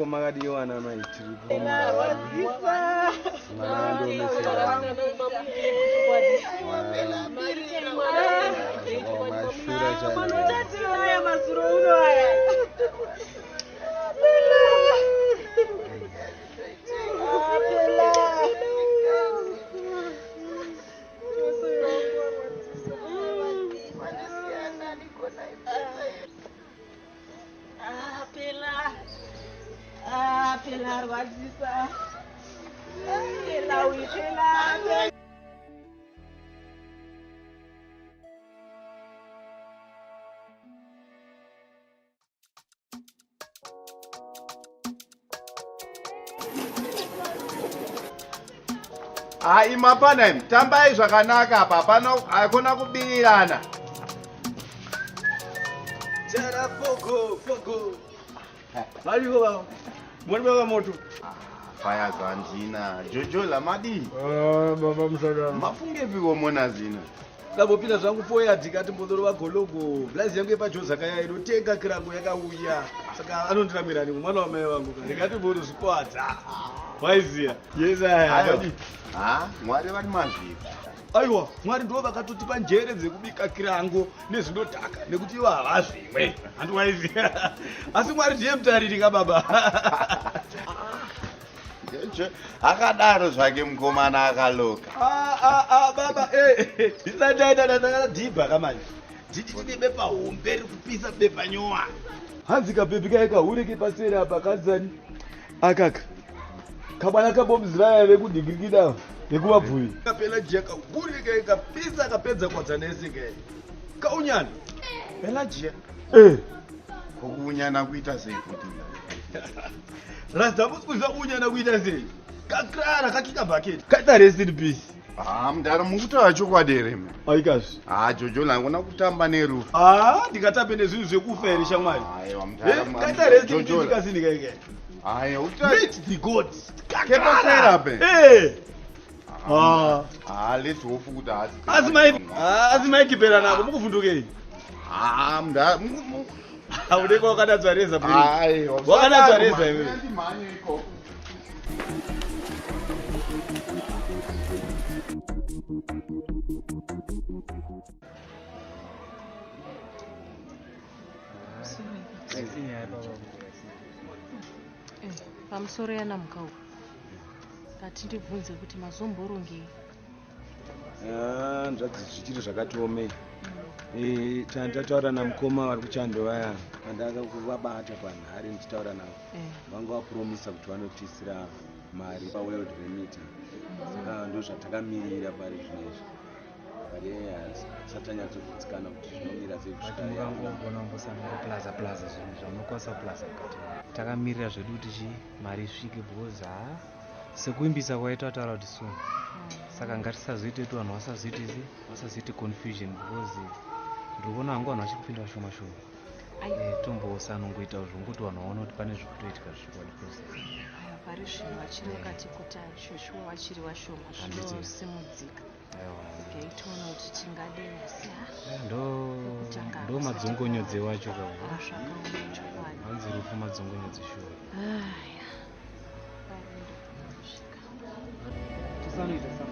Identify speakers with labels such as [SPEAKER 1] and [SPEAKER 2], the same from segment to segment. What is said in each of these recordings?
[SPEAKER 1] makadiwana maitiri
[SPEAKER 2] Pilar wazisa. Pilar wishela.
[SPEAKER 3] Hai mapana tambai zvakanaka apa pano hakuna kubirirana.
[SPEAKER 1] Chara fogo. Hariho baba. Mwalimu moto.
[SPEAKER 3] Faya zanjina. Jojo la madi.
[SPEAKER 1] Baba msada.
[SPEAKER 3] Mafunge viko mona zina.
[SPEAKER 1] Ndabopinda zvangu poya tikati mbodoro vagologo. Blazi yangu yepajoza kaya inotenga kirango yakauya. Saka anondiramira ni mwana wamai vangu. Ndikati bodo zvikwadza. Waiziya. Yes aya.
[SPEAKER 3] Mwari vari mazviko.
[SPEAKER 1] Aiwa, Mwari ndo vakatotipa njere dzekubika kirango nezvinodhaka nekuti ivo havazvimwe. Handiwaiziya. Asi Mwari ndiye mutariri kababa.
[SPEAKER 3] Akadaro zvake mukomana akaloka.
[SPEAKER 1] Baba ndisandaita ndakadhibha kamanje. Nditi bepa hombe rikupisa bepa nyowa. Hanzi kabebi kaya kahurike pasera pakadzani. Akaka. Kabana kabomziraya vekudhigirikida nekuvabvuyi. Kapela jeka hurike kapisa kapedza kwadzanese ke. Kaunyana. Pela jeka.
[SPEAKER 3] Kukunyana kuita sei kuti.
[SPEAKER 1] Razdambuskuza unyana kuita sei. Kakrara kakika bucket. Kaita rest in peace.
[SPEAKER 3] Mudaro mukutaura chokwadi here me.
[SPEAKER 1] Aikazvi.
[SPEAKER 3] Jojo langona kutamba neru.
[SPEAKER 1] Ndikatamba nezvinhu zvekufa here shamwari.
[SPEAKER 3] Aiwa mudaro.
[SPEAKER 1] Kaita rest in peace kasindika ike. Meet the gods.
[SPEAKER 3] Kepasera pe. Let's hope kuti
[SPEAKER 1] asi maikipera nako mukuvhundukei.
[SPEAKER 3] Mudaro.
[SPEAKER 1] Haudeko wakadadzwa reza buri. Wakadadzwa reza iwe.
[SPEAKER 4] Pamusoro yanamukau. Atindibvunze kuti mazomborongei.
[SPEAKER 1] Nzvadzi zvichiri zvakatiomei. Tandataura namukoma vari kuchando vaya andaka kuvabata panhare ndichitaura navo. Vanga vapromisa kuti vanotisira mari paworld remit. Saka ndo zvatakamirira pari zvinezvi. Satanyatsokudzikana kuti zvinomira sei kusvika.
[SPEAKER 5] Mukangogona kumbosanga plaza zvinhu zvamunokwasa plaza mukati. Takamirira zvedu kuti mari isvike because sekuimbisa kwaita taura kuti soon. Saka ngatisazoite kuti vanhu vasazoite confusion because ndikuona hangu vanhu vachipinda vashoma shoma. Tombosanongoita zvongokuti vanhu vaona kuti pane zvikutoitika zvichikwadi process.
[SPEAKER 4] Pari zvinhu vachiri vakati kuti shoshuwa vachiri vashoma zvinosimudzika. Toona kuti tingadei asi
[SPEAKER 5] ndo madzongonyodzi wacho
[SPEAKER 4] zvakaoma chokwadi.
[SPEAKER 5] hanzi rufu madzongonyodzi shuwa.
[SPEAKER 1] Tisanoita sa.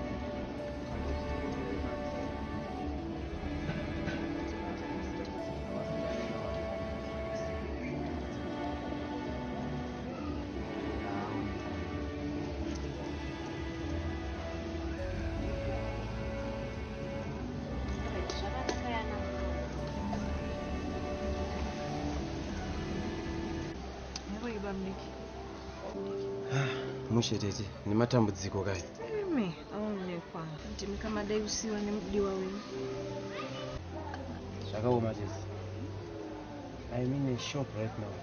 [SPEAKER 1] Mushetete nematambudziko kai.
[SPEAKER 4] Aonekwa ndimi kama dai usiwa nemudiwa wenyu.
[SPEAKER 1] Zvakaoma chese. I'm in a shop right now.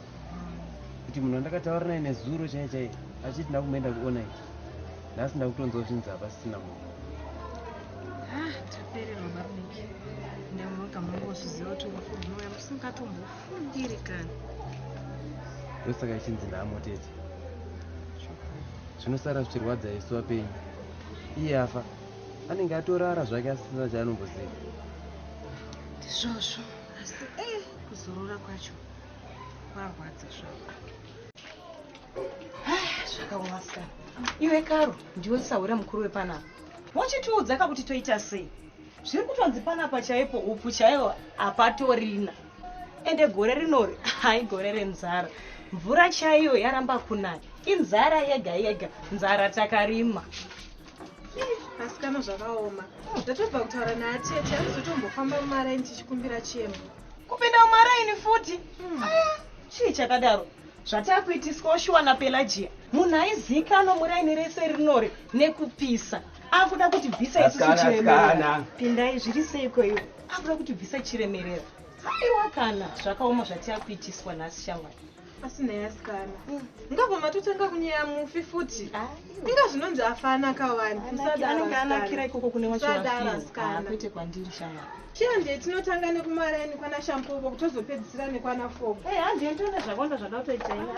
[SPEAKER 1] Kuti munhu andakataura naye nezuro chaiye achiti ndakumboenda kuona iki. Nhasi ndakutonzozvinzi hapasisina munhu.
[SPEAKER 4] Tapererwa baruniki. Ndamunoka mungozviziva kuti unoya musingatombofundiri kana.
[SPEAKER 1] Ndosaka ichinzi ndaamotete. Zvinosara zvichirwadza isu vapenyu. Iye afa anenge atorara zvake asina chaanomboziva.
[SPEAKER 4] Ndizvozvo asi kuzorora kwacho kwarwadza zvako.
[SPEAKER 2] Zvakawasikana. Iwe Karo, ndiwe Saura mukuru wepanapa. Wachitiudza kuti toita sei? Zviri kutonzi panapa chaipo upu chaiwo apatorina. Ende gore rinori, hai gore renzara. Mvura chaiyo yaramba kunaya. Inzara yega yega, nzara takarima.
[SPEAKER 4] Asikana zvakaoma. Ndatobva kutaura naatete arizotombofamba mumaraini tichikumbira chiembo.
[SPEAKER 2] Kupinda mumaraini futi? Chii chakadaro? Zvatakuitiswa Shuwa Pelagia. Munhu aizikanwa muraini rese rinori nekupisa. Akuda kuti bvisa isusu chiremerera. Pindai zviri seiko iwe? Akuda kuti bvisa chiremerera. Haiwa kana zvakaoma zvatakuitiswa nhasi shamwari.
[SPEAKER 4] Asinei asikana. Ngabva matotanga kunyaya mufi futi. Inga zvinonzi afana kawani.
[SPEAKER 2] Anenge anakira ikoko kune
[SPEAKER 4] Sadara
[SPEAKER 2] wacho kwete kwandiri shamwari.
[SPEAKER 4] Chiyande tinotanga nekumaraini kwana Shampopo kutozopedzisira nekwana Fogo.
[SPEAKER 2] Handei ndona zvakawanda zvakatoita ina.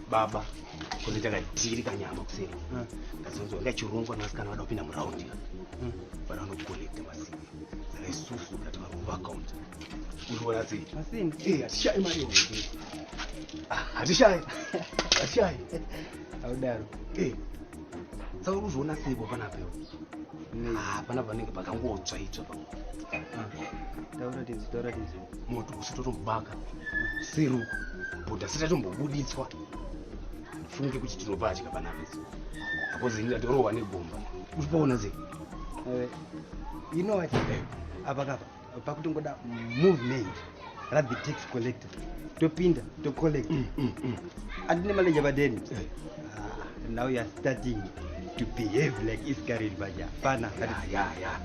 [SPEAKER 6] Baba, kune takadhiri kanyama kuseri. Ndazonzwa ngachirongwa nasikana vada kupinda muraundi. Vada vanokolekta masimbi. Saka isusu ngati varuva akaunti. Uriona sei?
[SPEAKER 5] Masimbi?
[SPEAKER 6] Hatishai mari yomwe. Hatishai. Hatishai.
[SPEAKER 5] Audaro.
[SPEAKER 6] Saka urikuzviona seipo panapa iwe? Panapa panenge pakangotsva itsva pa.
[SPEAKER 5] Taura tizi.
[SPEAKER 6] Moto usitotombaka. Seruko. Bhodha sitatombobuditswa. Funge kuti tinopatya panapa isu. Apo zinda torowa negomba. Uchipaona sei?
[SPEAKER 5] You know what? Apakapa. Pakutongoda movement. Rabi tax collector. Topinda, to collect. Andine maleja badeni. Now you are starting to behave like Iskaril Baja. Pana.
[SPEAKER 6] Yeah.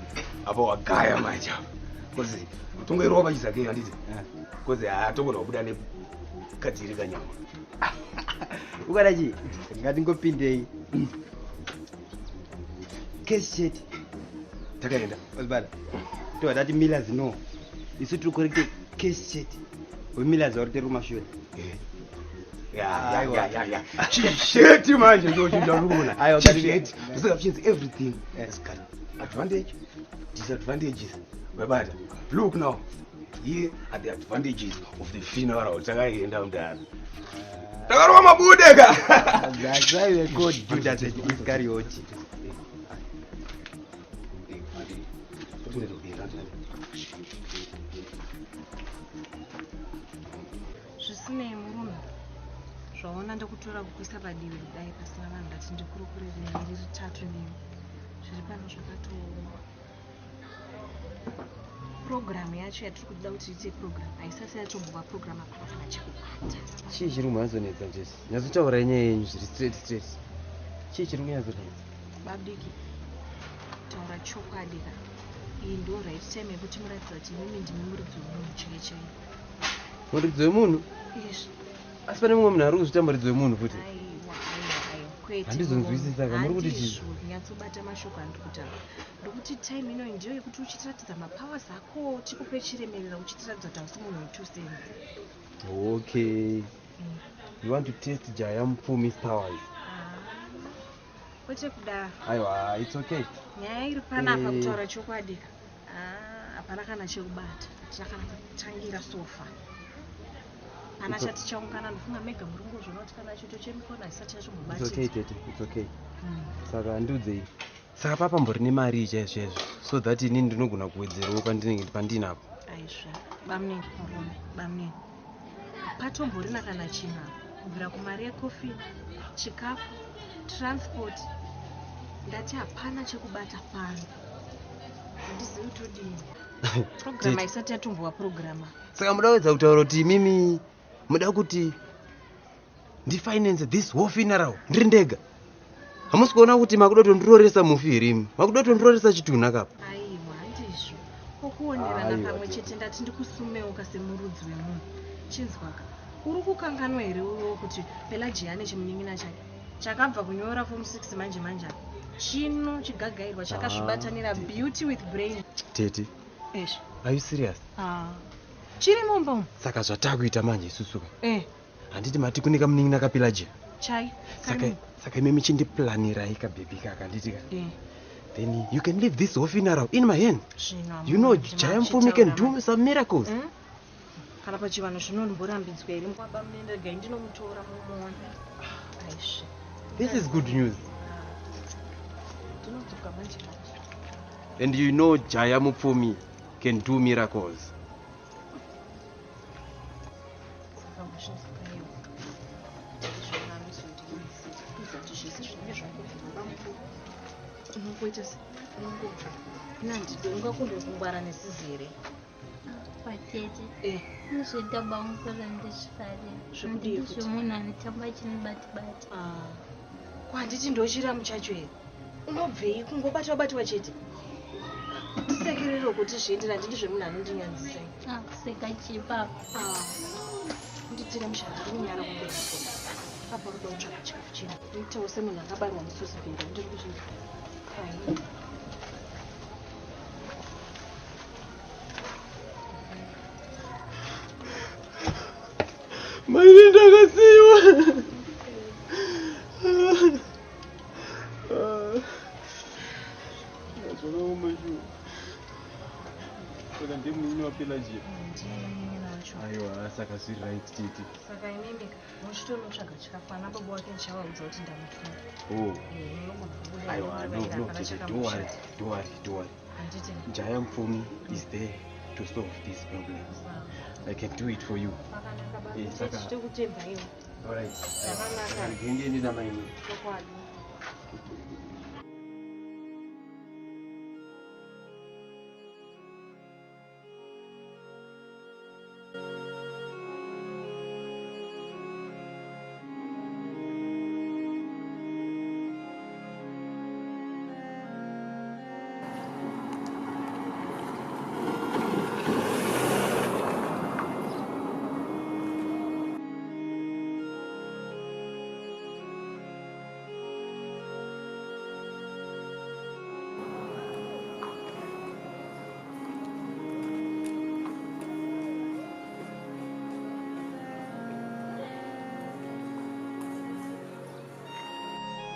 [SPEAKER 6] Apo wagaya maja. Kozi tongoirwa pachizake handiti. Kozi atogona kubuda nekadziri kanyama.
[SPEAKER 5] Ukadachi ngatingopindei. Case sheet.
[SPEAKER 6] Takaenda.
[SPEAKER 5] Olbala. To that millers no. Isu to correct case sheet. We millers or the room should.
[SPEAKER 6] Yeah. Shit, manje ndio chindaruna. Shit. Shit, everything has got advantage, disadvantages. Babada, look now. Here are the advantages of the funeral. Takaenda mndani. Takarwa mabudeka.
[SPEAKER 5] That's why we call Judas Iscariot.
[SPEAKER 4] Zvisinei murume. Zvaona ndokutora kukuisa padivi kudai pasina vanhu ndati ndikurukurire ndiri tatu nemi. Zviri pano zvakatooma. Programu yacho yatiri kuda kuti iite programu haisati yatombova programu apana kana chekubata.
[SPEAKER 5] Chii chiri kumhazonetsa njesi? Nyatsotaura nyaya yenyu zviri straight. Chii chiri kunyazonetsa?
[SPEAKER 4] Babdiki, taura chokwadi ka. Iyi ndo right time yekuti muratidza kuti mimi ndimi muridzi wemunhu chaichai.
[SPEAKER 5] Muridzi wemunhu?
[SPEAKER 4] Yes.
[SPEAKER 5] Asi pane mumwe munhu ari kuzvita muridzi wemunhu futi?
[SPEAKER 4] Aiwa, kwete.
[SPEAKER 5] Handizonzwisisa ka muri kuti chii?
[SPEAKER 4] Nyatsobata mashoko andiri kutaura. Ndokuti time ino ndiyo yekuti uchitiratidza mapowers ako tikupe chiremerera uchitiratidza kuti hausi munhu wetusenzi.
[SPEAKER 5] Okay. You want to test Jaya Mupfumi's powers?
[SPEAKER 4] Kwete kudaro.
[SPEAKER 5] Aiwa, it's okay.
[SPEAKER 4] Nyaya iri panapa kutaura chokwadi ka. Hapana kana chekubata. Takatangira sofa. Pana chatichaungana ndofunga mega murungu zvinoti kana chito chemikona isati yachombobata.
[SPEAKER 5] It's okay, tete. It's okay. Saka ndiudzei. Saka papambori nemari ichaizvo so that inini ndinogona kuwedzerawo pandinapo.
[SPEAKER 4] Aizva. Bamneni murume, bamneni. Patomborina kana china kubvira kumari yekofi, chikafu, transport. Ndati hapana chekubata pano. Handizivi todini. Programa isati yatombova programa.
[SPEAKER 5] Saka muda kuedza kutaura kuti mimi muda kuti ndifinance this whole funeral ndiri ndega. Hamusi kuona kuti makuda kutondiroresa mufi irimi. Makuda kutondiroresa chitunha kapa.
[SPEAKER 4] Aiwa, handizvo. Okuonerana pamwe chete ndati ndikusumeuka semurudzi wemunhu. Chinzwaka. Uri kukanganwa here uwo kuti Pelagia ane chimunin'ina chake. Chakabva kunyora form 6 manje. Chino chigagairwa chakazvibatanira beauty with brain.
[SPEAKER 5] Tete.
[SPEAKER 4] Eshe.
[SPEAKER 5] Are you serious?
[SPEAKER 4] Chiri momba.
[SPEAKER 5] Saka zvatakuita manje isusuka. Handiti mati kune kamunin'ina kaPelagia.
[SPEAKER 4] Chai.
[SPEAKER 5] Saka imi michindiplanira kabhebi kaka handiti ka. Then you can leave this whole funeral in my hand. You know, Jaya Mupfumi can do some miracles.
[SPEAKER 4] kana pachivanhu zvinonimborambidzwa here mukwaba munendergai ndinomutora mumuona aisve
[SPEAKER 5] This is good news.
[SPEAKER 4] ndinodzoka manje
[SPEAKER 6] And you know Jaya Mupfumi can do miracles.
[SPEAKER 4] saka muzvinzikaiwo zvonamizondiizati zvese zvinenge zvangobvira mukuru unongoita se unongobva inandide ungakunde kungwara nesizi here
[SPEAKER 7] Patete, unozoita bamukura ndezvifarira.
[SPEAKER 4] Zvekudii futi?
[SPEAKER 7] Zvomunhu anotamba chinibati-bati.
[SPEAKER 4] kwanditi ndochiramu chacho here unobvei kungobatwa-batwa chete ndisekerero kuti zviendera nditi zvemunhu anondinyanzisai
[SPEAKER 7] Kuseka chipapa.
[SPEAKER 4] nditira mushana ndimunyara kumbeko apa ruda kutsvaka chikafu chino nditawo semunhu akabarwa musosivhera ndiri kuzvinzi
[SPEAKER 6] Maine ndakasiiwa.
[SPEAKER 1] Saka ndimunini wapelajiya.
[SPEAKER 4] ndinyanya wacho
[SPEAKER 1] Aiwa, saka zviri right titi.
[SPEAKER 4] saka inenge muchitonotsvaga chikafu ana baba wake ndichavaudza kuti ndamutuma
[SPEAKER 1] Oh, aiwa, no, don't worry.
[SPEAKER 4] handiti
[SPEAKER 6] Jaya Mupfumi is there to solve these problems. I can do it for you.
[SPEAKER 4] pakanaka
[SPEAKER 6] saka-
[SPEAKER 4] chitikutemba iwo
[SPEAKER 6] Alright.
[SPEAKER 4] zvakanaka
[SPEAKER 6] Ndiende na maine.
[SPEAKER 4] chokwadi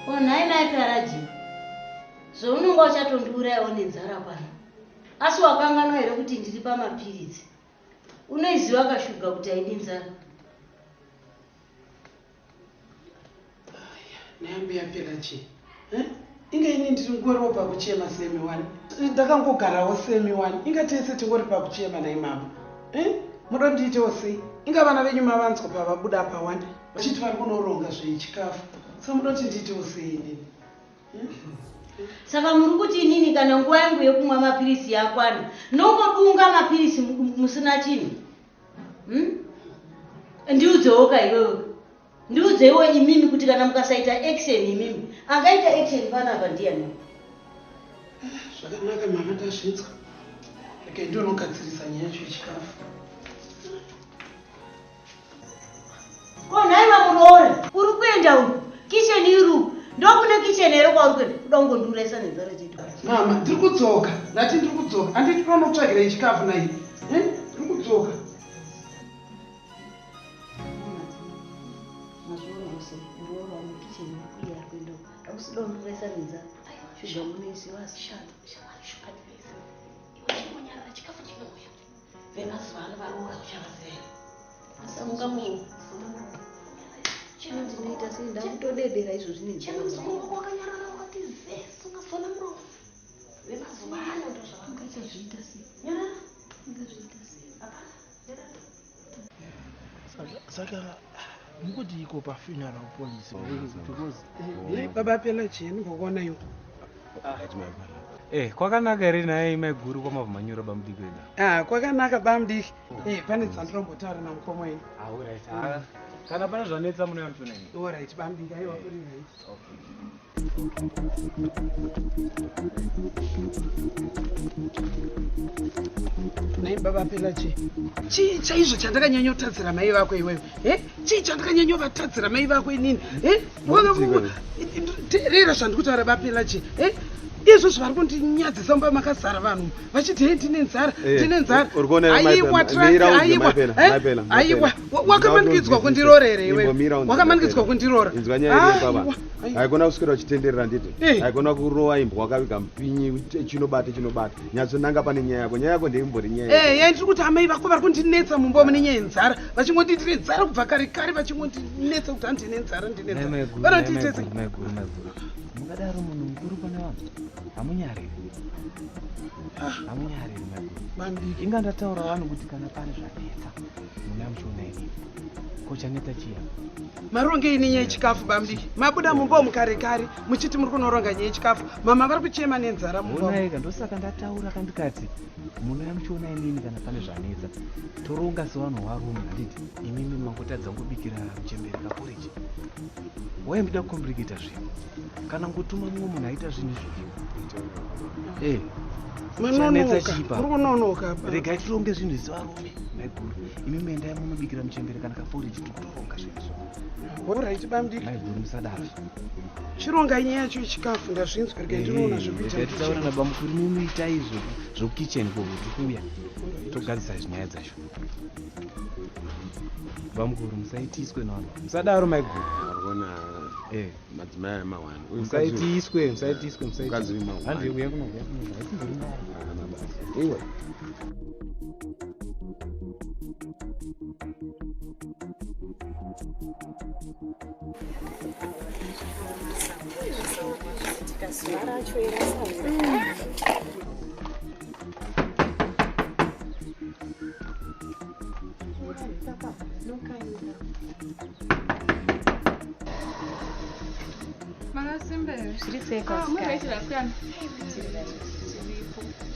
[SPEAKER 8] Nhai Pelajiya, zvounonga uchatondiurayawo nenzara pano. Asi wakanganwa here kuti ndiri pamapiritsi? Unoiziva kashuga kuti haidi nzara.
[SPEAKER 9] Nayambuya Pelajiya, inga ini ndiri ngoriwo pakuchema semi wani. Ndakangogarawo semi wani. Inga tese tingori pakuchema naimama. Muda ndiitewo sei? Inga vana venyu mavanzwa pavabuda pawani. Vachiti vari kunoronga zvechikafu. Saka muda kuti ndiitewo sei inini?
[SPEAKER 8] Saka muri kuti inini kana nguva yangu yekumwa mapirisi yakwana, nongodunga mapirisi musina chinhu. Ndiudzewo kaiwewe. Ndiudzewo imimi kuti kana mukasaita action imimi, angaita action panapa ndiani?
[SPEAKER 9] Zvakanaka mama ndazvinzwa. Rega ndinogadzirisa nyaya yacho yechikafu.
[SPEAKER 8] Ko nhai mamuroora, uri kuenda uku? Kitchen iru. Ndokune kitchen here kwauri kuenda. Kuda kungondiuraisa nenzara chedu.
[SPEAKER 9] Mama, ndiri kudzoka. Ndati ndiri kudzoka. Handiti panokutsvagira chikafu nai. Ndiri kudzoka.
[SPEAKER 8] Mazuva ose ndiona mukitchen iri kuenda kuenda uku. Hakusida kundiuraisa nenzara. Shuga munesi wasishanda. Shuga ndivese. Iwe chimonyarara chikafu chinouya. Vemazuva ano varoora kuchavazera. Asamuka munhu. Chinondinoita sei ndakutodedera izvozvi nenzara. Wakanyarara wakati vese ungasona muromo. Vemazuva ano ndozvavangaita zviita sei. Nyarara. Ungazviita sei. Hapana.
[SPEAKER 9] Saka mukuti iko pafuneral policy because baba Pelajiya ndingokuona iwe.
[SPEAKER 5] Kwakanaka here naye mai guru kwamabva manyura bamudiki wega.
[SPEAKER 9] Kwakanaka bamudiki. Pane dzandinombotaura namukoma wenyu.
[SPEAKER 5] Alright. Kana pane zvanetsa munoyamtuna ini.
[SPEAKER 9] Alright bamudiki aiwa uri right. Nei baba Pelajiya. Chii chaizvo chandakanyanya kutadzira mai vako iwewe? Chii chandakanyanya kuvatadzira mai vako inini? Teerera zvandikutaura baba Pelajiya. izvozvo vari kundinyadzisa mumba makazara vanhu vachiti hei ndine nzara ndine nzara. Aiwa wakamanikidzwa kundirorere iwe, wakamanikidzwa kundirora.
[SPEAKER 1] inzwa nyaya iri baba, haikona kuswera uchitenderera nditi, haikona kurova imbwa wakaviga mupinyi chinobate nyatsonanga pane nyaya yako ndeimbori nyaya
[SPEAKER 9] yai ndiri kuti amai vako vari kundinetsa mumba mune nyaya yenzara, vachingonditi ndine nzara kubva kare kare, vachingondinetsa kuti handine nzara vanonditese.
[SPEAKER 5] mungadaro munhu mukuru pane vanhu hamunyariri
[SPEAKER 9] Mambiki
[SPEAKER 5] inga ndataura vanhu kuti kana pane zvanetsa muna muchiona inini kochaneta chiya
[SPEAKER 9] maronge ini nyaya yechikafu bambiki, mabuda mumba mukare kare muchiti muri kunoronga nyaya yechikafu, mama vari kuchema nenzara
[SPEAKER 5] munaika. ndosaka ndataura kandikati munaya muchiona inini kana pane zvanetsa toronga sevanhu varume handiti imimi mangotadza ngobikira muchemberi kaporiji wai muda kukombirikita zvinhu kana ngotuma mumwe munhu aita zvinhu izvozvo chanetsa chipa regai tironge zvinhu zvevarume maiguru imimi endai munobikira muchemberi kana kaporiji tikutoronga zvinhu
[SPEAKER 9] Alright, bambiki.
[SPEAKER 5] maiguru musadaro
[SPEAKER 9] chironga nyaya yacho yechikafu ndazvinzwa regai ndinoona
[SPEAKER 5] zvekuitaura nabamukuru muitai zvokukicheni kokutukuya togadzisa nyaya dzacho bamukuru musaitiswe navanhu musadaro maiguru
[SPEAKER 1] madzimai amawani
[SPEAKER 5] musaitiswe handikuya
[SPEAKER 1] iwe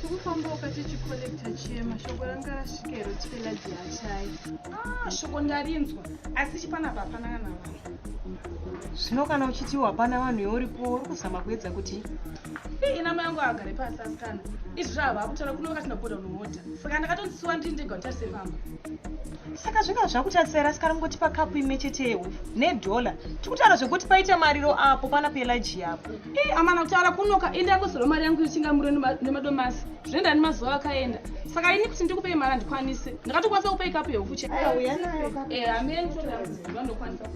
[SPEAKER 4] tikufamba ukati chikolekta chema shoko ranga rasvikero tipelaji hachai shoko ndarinzwa asi chipanapa hapana kana vanhu.
[SPEAKER 2] Zvino kana uchitiwa hapana vanhu yoripo uri kuzama kuedza kuti
[SPEAKER 4] ina mai angu agare pasi asikana izvi zvava vakutaura kuno vakasina kubuda unohodha saka ndakatondisiwa ndini ndega utarise pamba.
[SPEAKER 2] Saka zvinga zvakutarisira asikara ngotipa kapu imwe chete yehufu nedhola tikutaura zvekuti paita mariro apo pana pelaji apo.
[SPEAKER 4] Amana kutaura kunoka ende angozora mari yangu ichingamuro nemadomasi zvinoenda nemazuva akaenda saka ini kuti ndikupei mari handikwanise ndakatokwanisa kupei kapu yehufu chete. Hameni ndokwanisa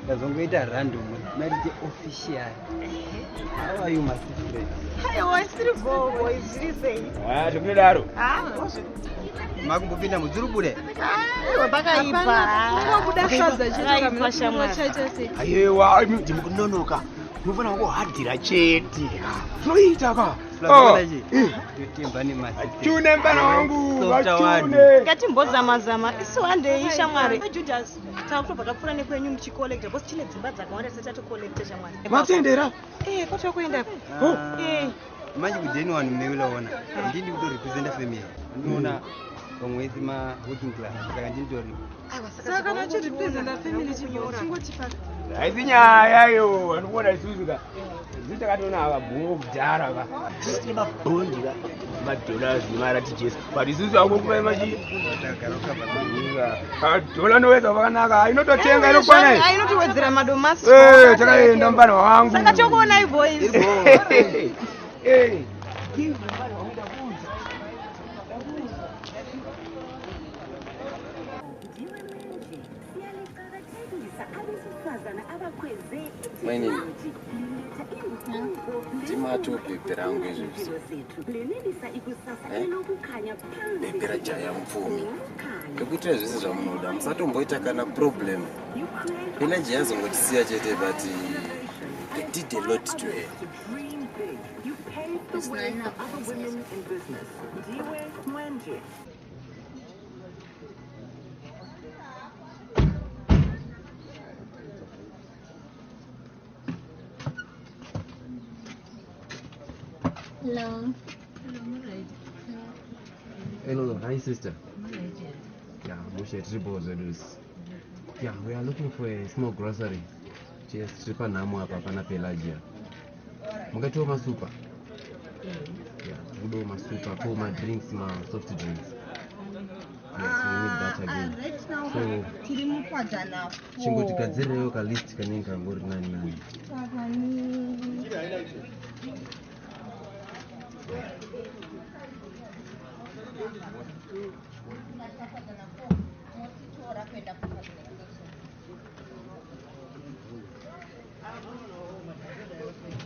[SPEAKER 10] ndazongoita random marite official. How are you my friend?
[SPEAKER 1] zvokunodaro
[SPEAKER 10] makumbopinda mudzurubure
[SPEAKER 6] aiwa ndimukunonoka unofanira kungohadhira chete zvoita ka chune mbana wangu vachune
[SPEAKER 2] ngatimbozamazama isu handei shamwari judas takutobva tapfuura nekwenyu muchikolekta bcause tine dzimba dzakawanda sesatikolecta shamwari
[SPEAKER 6] matendera
[SPEAKER 2] kwatokuenda
[SPEAKER 10] manje kudheni vanhu meiulaona ndindi kutorepresenta family ndinoona pamwedzi ma-working class saka ndinitori
[SPEAKER 4] saka nachirepresenta family chingotipa
[SPEAKER 6] haisi nyayayo anokuona isusu ka zitakatoona avabhungo kudhara ka tine mabhondi ka madhollars nemaratijesi but isusu angokupai madhola nowedza vakanaka inototenga inokwana
[SPEAKER 2] inotowedzera madomasi
[SPEAKER 6] takaenda mubana wangu
[SPEAKER 2] saka chokuonai boys
[SPEAKER 11] Maini Timato bebhe rangu izvozvo bebhe rajaya mupfumi ndekuitira zvese zvamunoda musatomboita kana problem penaji yazongotisiya chete but they did a lot to her.
[SPEAKER 7] Hello.
[SPEAKER 10] Hello, hi sister. Yeah, Moshe Triple Zedus. Yeah, we are looking for a small grocery. Just tripa namu hapa pana Pelagia. Mungatoa masupa. Yeah, udo masupa, pour my drinks, my soft drinks. Yes, we need that again. So, chingo tikadzireyo ka list kanenge kangori nani.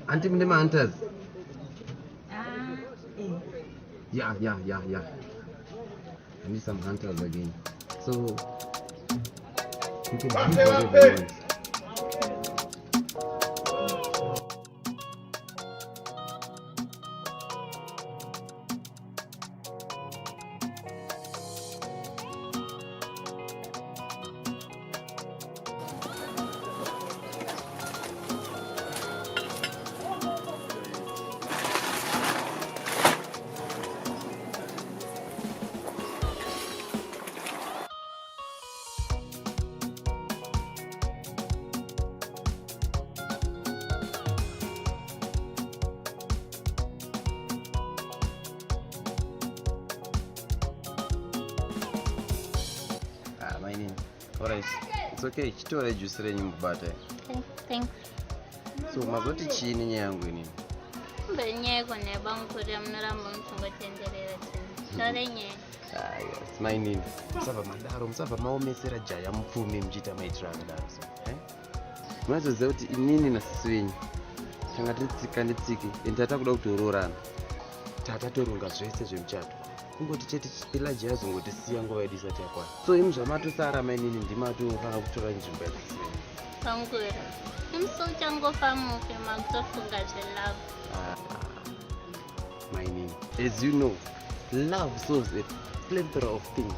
[SPEAKER 10] Auntie Mdema Hunters. Yeah. I need some hunters again. So, you can do whatever you want. Alright, it's okay. Chitore juice renyu mubata.
[SPEAKER 7] Thanks.
[SPEAKER 10] So mazoti chini nyangu ini.
[SPEAKER 7] Benye kone bangkuri amnaramba mtungotenderera chini. Tarenye.
[SPEAKER 10] Yes, my nini. Msava madaro, msava maomesera jaya mfumi mjita maitranga daso. Mwazo zauti inini na sisi wenyu. Tangatitsika nditsiki, nditata kuda kutororana. Tata torunga zvese zvemchato. Kungoti chete Pelagia yazongotisiya nguva yedu isati yakwana. So imuzvamatosara mainini ndimatofana kutora nzvimbo yadisi.
[SPEAKER 7] Bangkuri. Imsochangofamba mufe makutofunga zvelove.
[SPEAKER 10] Mainini. As you know, love solves a plethora of things.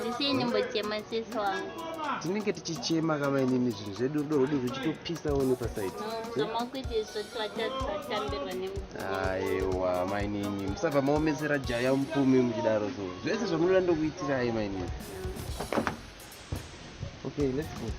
[SPEAKER 7] Ndisini mbochema sisi wangu.
[SPEAKER 10] Tinenge tichichema kama inini zvinhu zvedu dorodo zvichitopisa one pasaiti.
[SPEAKER 7] Zamakuiti isoti watatambirwa nemudziyo.
[SPEAKER 10] Aiwa mainini, musabva maomesera jaya mupfumi muchidaro so. Zvese zvamunoda ndokuitirai mainini. Okay, let's go.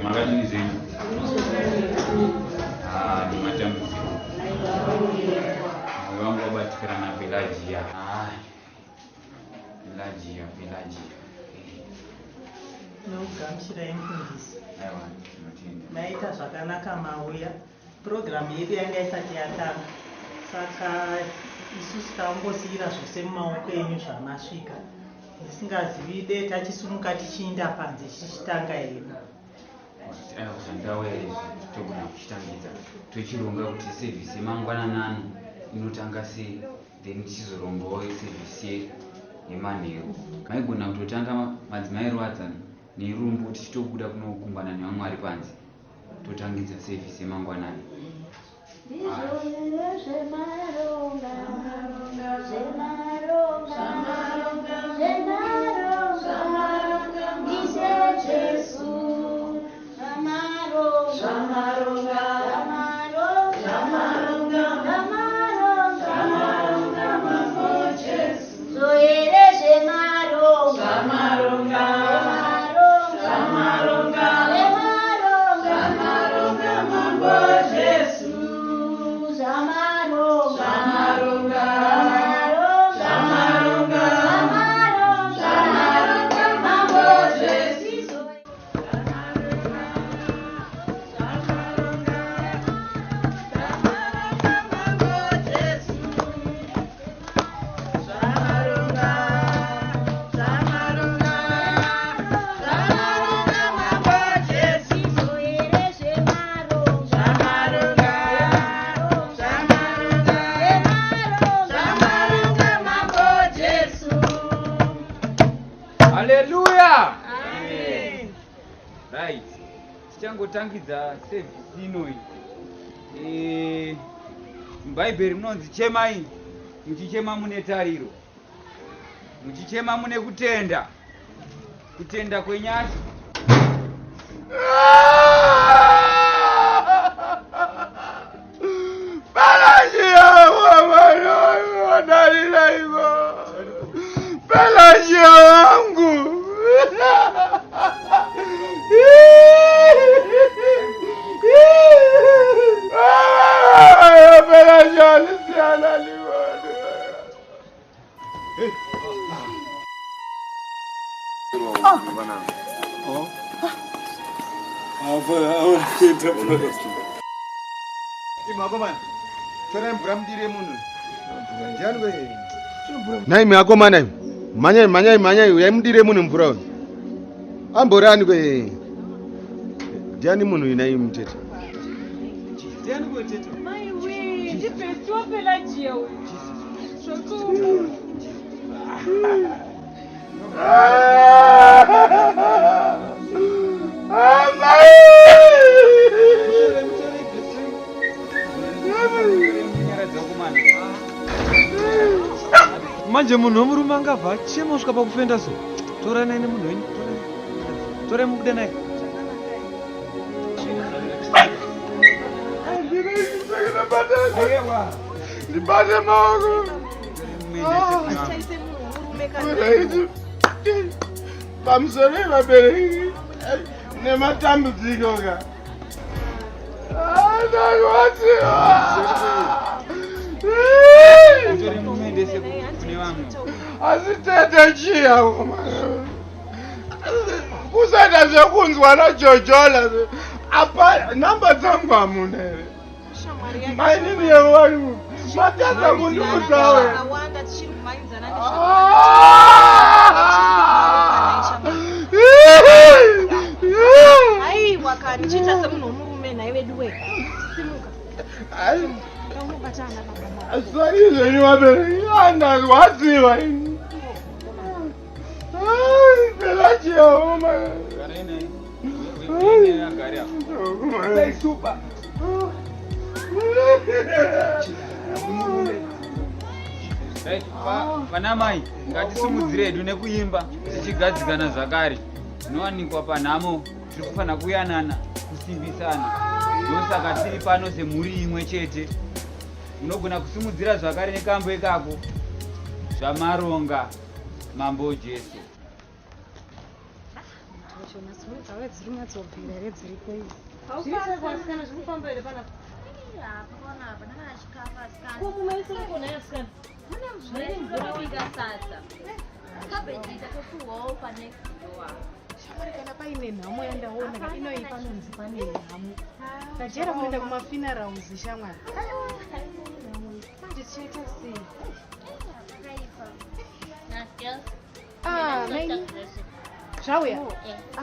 [SPEAKER 12] Makadini zenu. Ni matambudziko. Moyo wangu wabatikira na Pelagia. Pelagia.
[SPEAKER 2] Nokugamuchirai mufundisi.
[SPEAKER 12] Aiwa, tinotenda.
[SPEAKER 2] Maita zvakanaka mauya. Programu yedu yanga isati yatanga. Saka isusu tangosiyira zvose mumaoko enyu zvamasvika. Ndisingazivi dei tachisumuka tichiinda panze tichitanga hedu.
[SPEAKER 12] Kuzandauya izvi togona kuchitangidza tochironga kuti sevhisi yemangwananani inotanga sei, then tichizorongawo sevhisi yemanheru. Maigona kutotanga madzimai rwadza nerumbu tichitobuda kunokumbana nevamwe vari panze totangidza sevhisi yemangwanani. right, tichangotangidza sevhisi inoi. Mubhaibheri munonzi chemai, muchichema mune tariro, muchichema mune kutenda, kutenda kwenyasha.
[SPEAKER 3] Pelagia wangu. Pelagia lisiana liwani. Naimi akomana manyai uyamudire munhu mvura uyu amborani kwe ndiani munhu inai mutete
[SPEAKER 2] Maiwe, ndipesiwa Pelagia uyu.
[SPEAKER 5] Manje munhu womurume angabva achema kusvika pakufenda so. Tora naye nemunhu wenyu. Tora mubude naye.
[SPEAKER 3] Ndibate maoko. Pamusoro vabereki nematambudziko ka. Asi tete chiya kusada zvekunzwa najojola apa namba dzangu hamuna mainini yewanu matasa kundiusawe
[SPEAKER 4] aiwa kani chita semunhu womurume nhaye wedu we simuka tamubatana baba
[SPEAKER 3] saizveni vabereki andazwadziwa ini Pelagia oma
[SPEAKER 12] Vanamai, ngatisimudzire hedu nekuimba tichigadzikana zvakare. Tinowanikwa panhamo tiri kufanira kuyanana, kusimbisana. Ndosaka tiri pano semhuri imwe chete. Munogona kusimudzira zvakare nekambo ikako zvamaronga mambo Jesu.
[SPEAKER 4] kana paine nhamo yandaona inoi panonzi pane nhamo tajera kuenda kumafinarauzi shamwari ndichiita sei zvauya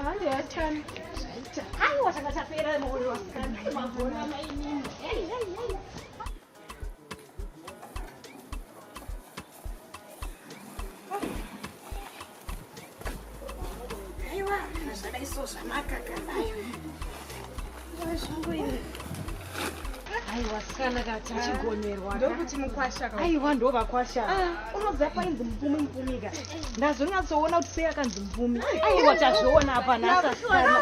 [SPEAKER 4] handeyatani zvaita aiwa tanga tapera moyo wasikana magona mainini aiwa zvadaiso zvamakaganayo zvangoine aiwa sikana kati chigonerwa ndokuti mukwasha aiwa ndo vakwasha unoziva painzi mupfumi mupfumika ndazonyatsoona kuti sei akanzi mupfumi aiwa tazviona apa nasasikana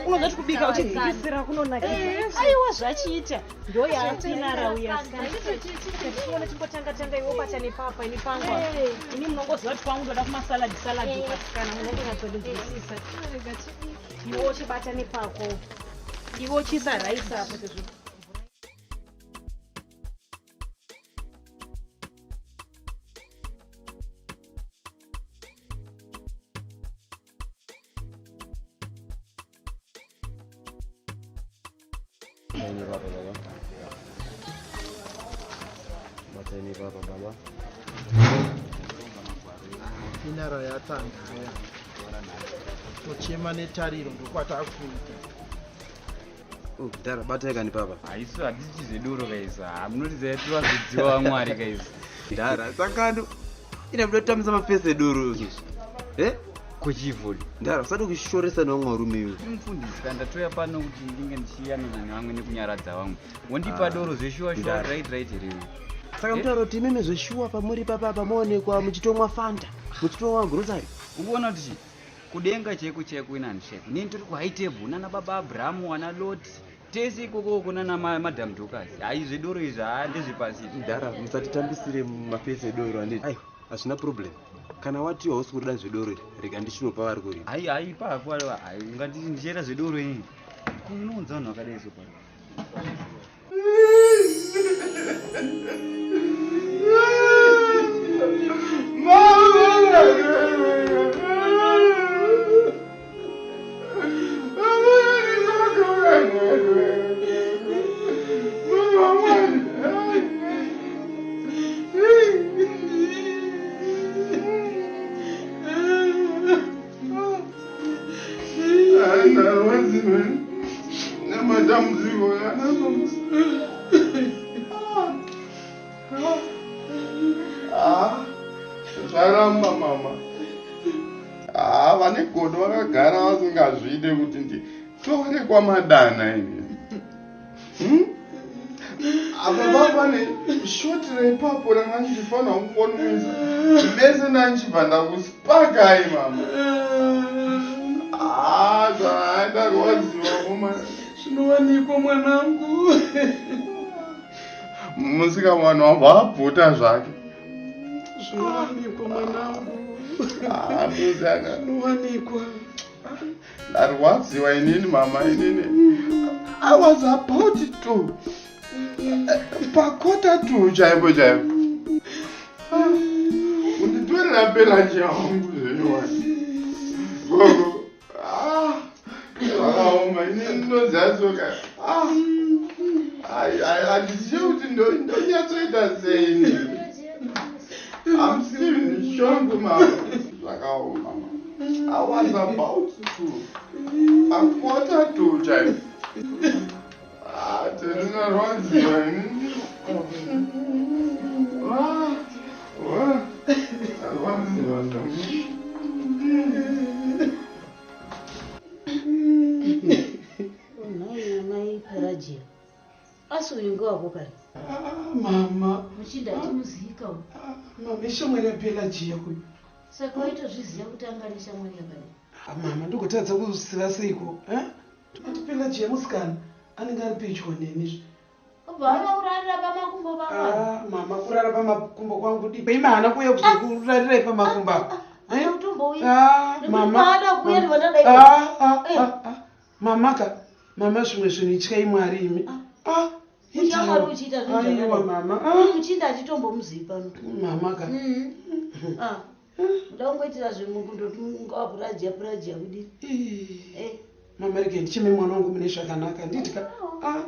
[SPEAKER 4] unoza kuti kubika uchidzikisira kunonakisa aiwa zvachiita ndo yafinarauya sikana timbotanga iwo bata nepapa ini pangwa ini munongoziva kuti kwangu ndoda kumasaladi ukasikana munongonatsodinzwisisa iwo uchibata nepako iwo chisa raisa apo sezvo
[SPEAKER 10] Mateni baba.
[SPEAKER 13] Finara yatanga tochema netariro ndokwatakuita
[SPEAKER 10] Dara batai kani baba.
[SPEAKER 12] Haisu hadisi zveduro kaisa. Munoti zaitirwa zvidziwa Mwari kaisa.
[SPEAKER 10] Dara sakando ine mdotamisa mafese duro.
[SPEAKER 12] kuchivhuri
[SPEAKER 10] ndara usati kushoresa nawo mwarume iwe
[SPEAKER 12] mufundisi kandatoya pano kuti ndinge ndichiyanana nevamwe nekunyaradza vamwe wondipa doro zveshuwa shuwa right here
[SPEAKER 10] saka mutaura kuti imeme zveshuwa pamuri papapa maonekwa muchitomwa fanta muchitomwa grosari
[SPEAKER 12] ukuona kuti kudenga chaiko ina handshake nini tiri kuhaitebhu nana baba abrahamu ana loti tese ikoko kunana madam dukas hai zvedoro izvi ndezvepasi
[SPEAKER 10] ndara musatitambisire mapesi edoro anditi ai hazvina problem kana wati hausi kuda zvedoro iri rega ndichinopa vari kuri
[SPEAKER 12] hai pakuva hai ungati ndichaita zvedoro iyi kunounza vanhu vakadai sopari
[SPEAKER 14] zvaramba mama vane godo vakagara vasingazvide kuti nditore kwamadana ini apa papane shoti reipapo ranga ndichifana kukonwisa mese nanchibva ndakuspakai mama zvaandarwadziwa mama
[SPEAKER 9] zvinowanikwa mwanangu
[SPEAKER 14] musika mwana wangu abhuta zvake
[SPEAKER 9] zvinowanikwa mwanangu
[SPEAKER 14] musaka
[SPEAKER 9] zvinowanikwa
[SPEAKER 14] ndarwadziwa inini mama inini I was about to pakota tu chaipo unditorera pelaji yangu zvenyowani gogo zvakaoma inini ndozatsoka handizive kuti ndonyatsoita sei I'm still in shock mama zvakaoma mama I was about to pakota tu chaipo terinarwadziwa inini
[SPEAKER 8] mai Parajia asi uyu ngewako kare
[SPEAKER 9] mama
[SPEAKER 8] muchinda timuziikawo
[SPEAKER 9] mama ishamwari yapelajiya kuyu
[SPEAKER 8] saka waitozviziva kuti anga ane shamwari yakadai
[SPEAKER 9] mama ndokutadza kuziva seiko tikati pelajiya musikana anenge ari pedyo nenizvo
[SPEAKER 8] ubva urarira pamakumbo pamwe
[SPEAKER 9] mama kurara pamakumbo kwangu dipa ime hana kuuya kuzokurarirai pamakumbo mama zvimwe zvinhu ityai mwari imi
[SPEAKER 8] uchamwari uchiita zvimuchinda achitombomuzivi pano
[SPEAKER 9] mamaka
[SPEAKER 8] ndaungoitira zvemukundoti ngawapurajia kudii
[SPEAKER 9] mama rege ndichime mwana wangu mune zvakanaka nditika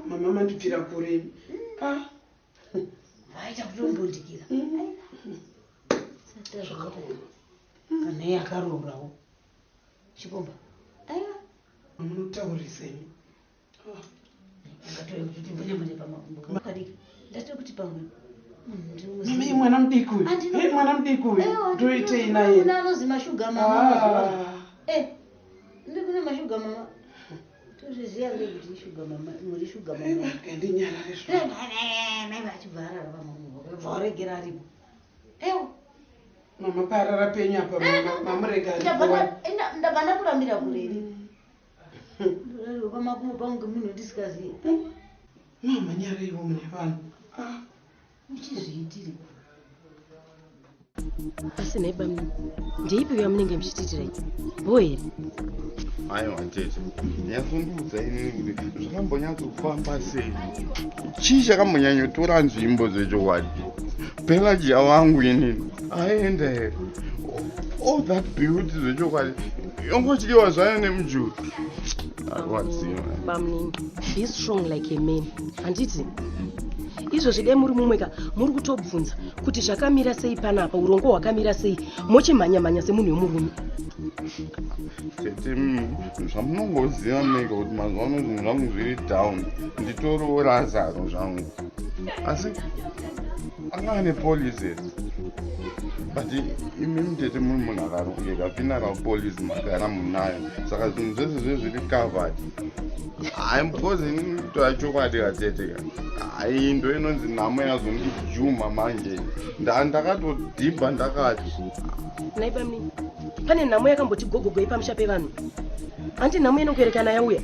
[SPEAKER 9] mama mandibvira kure imi
[SPEAKER 8] vaita kutombondikira kana iye akarorawo chipomba aiwa
[SPEAKER 9] munotaurisei
[SPEAKER 8] ngatoekuti mbune pamakumbo kadiki ndatiri kuti pamwe
[SPEAKER 9] mama iye mwana mudiki uyu mwana mudiki uyu ndoitei naye
[SPEAKER 8] anozi mashuga mama ndikune mashuga mama tozviziva ngekuti shuga mama muri shuga mama ndinyarare vachibvarara pamakumbo varegera aripo ewo
[SPEAKER 9] mama parara penyu apa mamurega
[SPEAKER 8] ndabva ndakurambira kureri ndorariwa pamakumbo pangu ngemunhu ndisingazivi
[SPEAKER 9] mama nyaraiwo mune vanhu
[SPEAKER 8] muchizviitiri
[SPEAKER 15] asi naiba ndeipi yamunenge muchitiitirai bo here
[SPEAKER 14] aiwa tete nyasundudza inini kuti zvakambonyatsofamba sei chii chakambonyanyotora nzvimbo dzechokwadi pelajiya wangu inini aenda here all that beauty zvechokwadi yongotyiwa zvayo nemujuru arwadziwa
[SPEAKER 15] bamuningi be strong like a man handiti izvozvi dai muri mumweka muri kutobvunza kuti zvakamira sei panapa urongo hwakamira sei mochimhanya-mhanya semunhu wemurume
[SPEAKER 14] tete zvamunongoziva meka kuti mazuva ano zvinhu zvangu zviri down nditoriwo razaro zvangu asi anga ane polisi but imimi tete muri munhu akarongeka funeral police magara munayo saka zvinhu zvese zvezviri covered. Hai because ini kutora chokwadi katete hai ndo inonzi nhamo yazondijuma manje ndakatodhibha ndakati
[SPEAKER 15] naibamni pane nhamo yakamboti gogogoi pamusha pevanhu handi nhamo inokuerekana yauya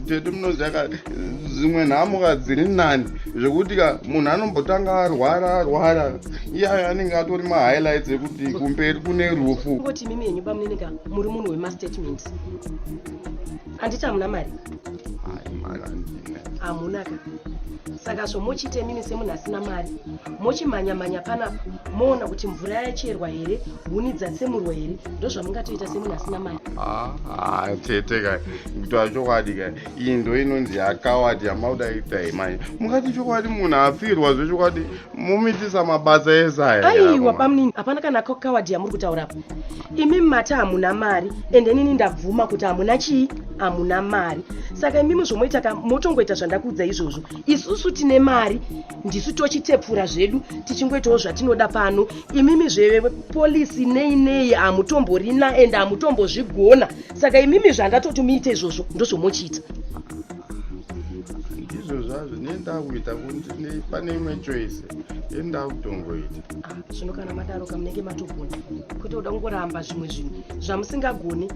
[SPEAKER 14] tete munoziva zimwe nhamo dziri nani zvekuti munhu anombotanga arwara iyayo anenge atori mahighlights ekuti kumberi kune rufu
[SPEAKER 15] ngoti mimi yenyu bamnineka muri munhu wemastatements handiti hamuna mari hamunaka saka zvomuchite mimi semunhu asina mari mochimhanya-mhanya panapa moona kuti mvura yacherwa here huni dzatsemurwa here ndozvamungatoita semunhu asina mari
[SPEAKER 14] tete kai kutoa chokwadi kai iyi ndo inonzi yakawadi yamaudaita imai mungati chokwadi munhu afirwa zvechokwadi mumitisa mabasa esaya
[SPEAKER 15] aiwa pamnini hapana kana kawadi yamuri kutaurapo imi mata hamuna mari ende nini ndabvuma kuti hamuna chii hamuna mari saka imimi zvomoita motongoita zvandakuudza izvozvo isusu tine mari ndisu tochitepfura zvedu tichingoitawo zvatinoda pano imimi zvepolisi nei hamutomborina ende hamutombozvigona saka imimi zvandatoti muite izvozvo ndozvomochiita
[SPEAKER 14] ndizvo zvazvo nendakuita kuti pane imwe choice yendakutongoita
[SPEAKER 15] zvino kana madaro kamunenge matogona kuti uda kungoramba zvimwe zvinhu zvamusingagoni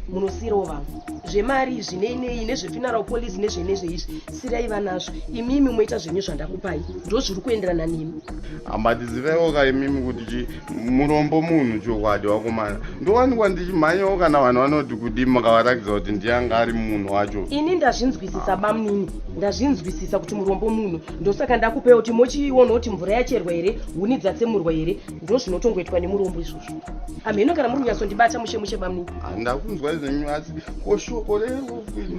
[SPEAKER 15] munosiyirawo vanhu zvemari izvi nei nezvefuneral police nezvenezveizvi sirai vanazvo imimi moita zvenyu zvandakupai ndo zviri kuenderana nemi
[SPEAKER 14] hambatizivewo ka imimi kuti murombo munhu chokwadi wakomana ndowanikwa ndichimhanyawo kana vanhu vanoti kuti makavarakidza kuti ndiyanga ari munhu wacho
[SPEAKER 15] ini ndazvinzwisisa bamnini ndazvinzwisisa kuti murombo munhu ndosaka ndakupewo kuti mochiona kuti mvura yacherwa here huni dzatsemurwa here ndo zvinotongoitwa nemurombo izvozvo amheno kana muri kunyatsondibata mushe bamnini
[SPEAKER 14] handakunzwa zvenyu asi koshoko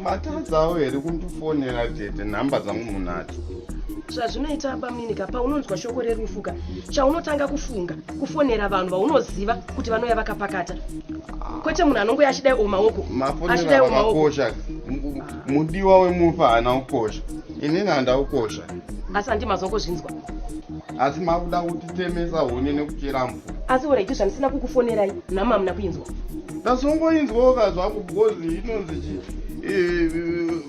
[SPEAKER 14] matadzawo here kundifonera tete nhamba dzangu munati
[SPEAKER 15] zvazvinoita bamnini kapa unonzwa shoko rerufuka chaunotanga kufunga kufonera vanhu vaunoziva kuti vanouya vakapakata kwete munhu anongoya achidai omaoko
[SPEAKER 14] mafonera vakakosha mudiwa wemufa haana kukosha inini handaukosha
[SPEAKER 15] asi handimazongozvinzwa
[SPEAKER 14] asi makuda kutitemesa huni nekuchera mvura
[SPEAKER 15] asi oraiti zvandisina kukufonerai nhama hamuna kuinzwa
[SPEAKER 14] ndazongoinzwawo kazvangu because inonzi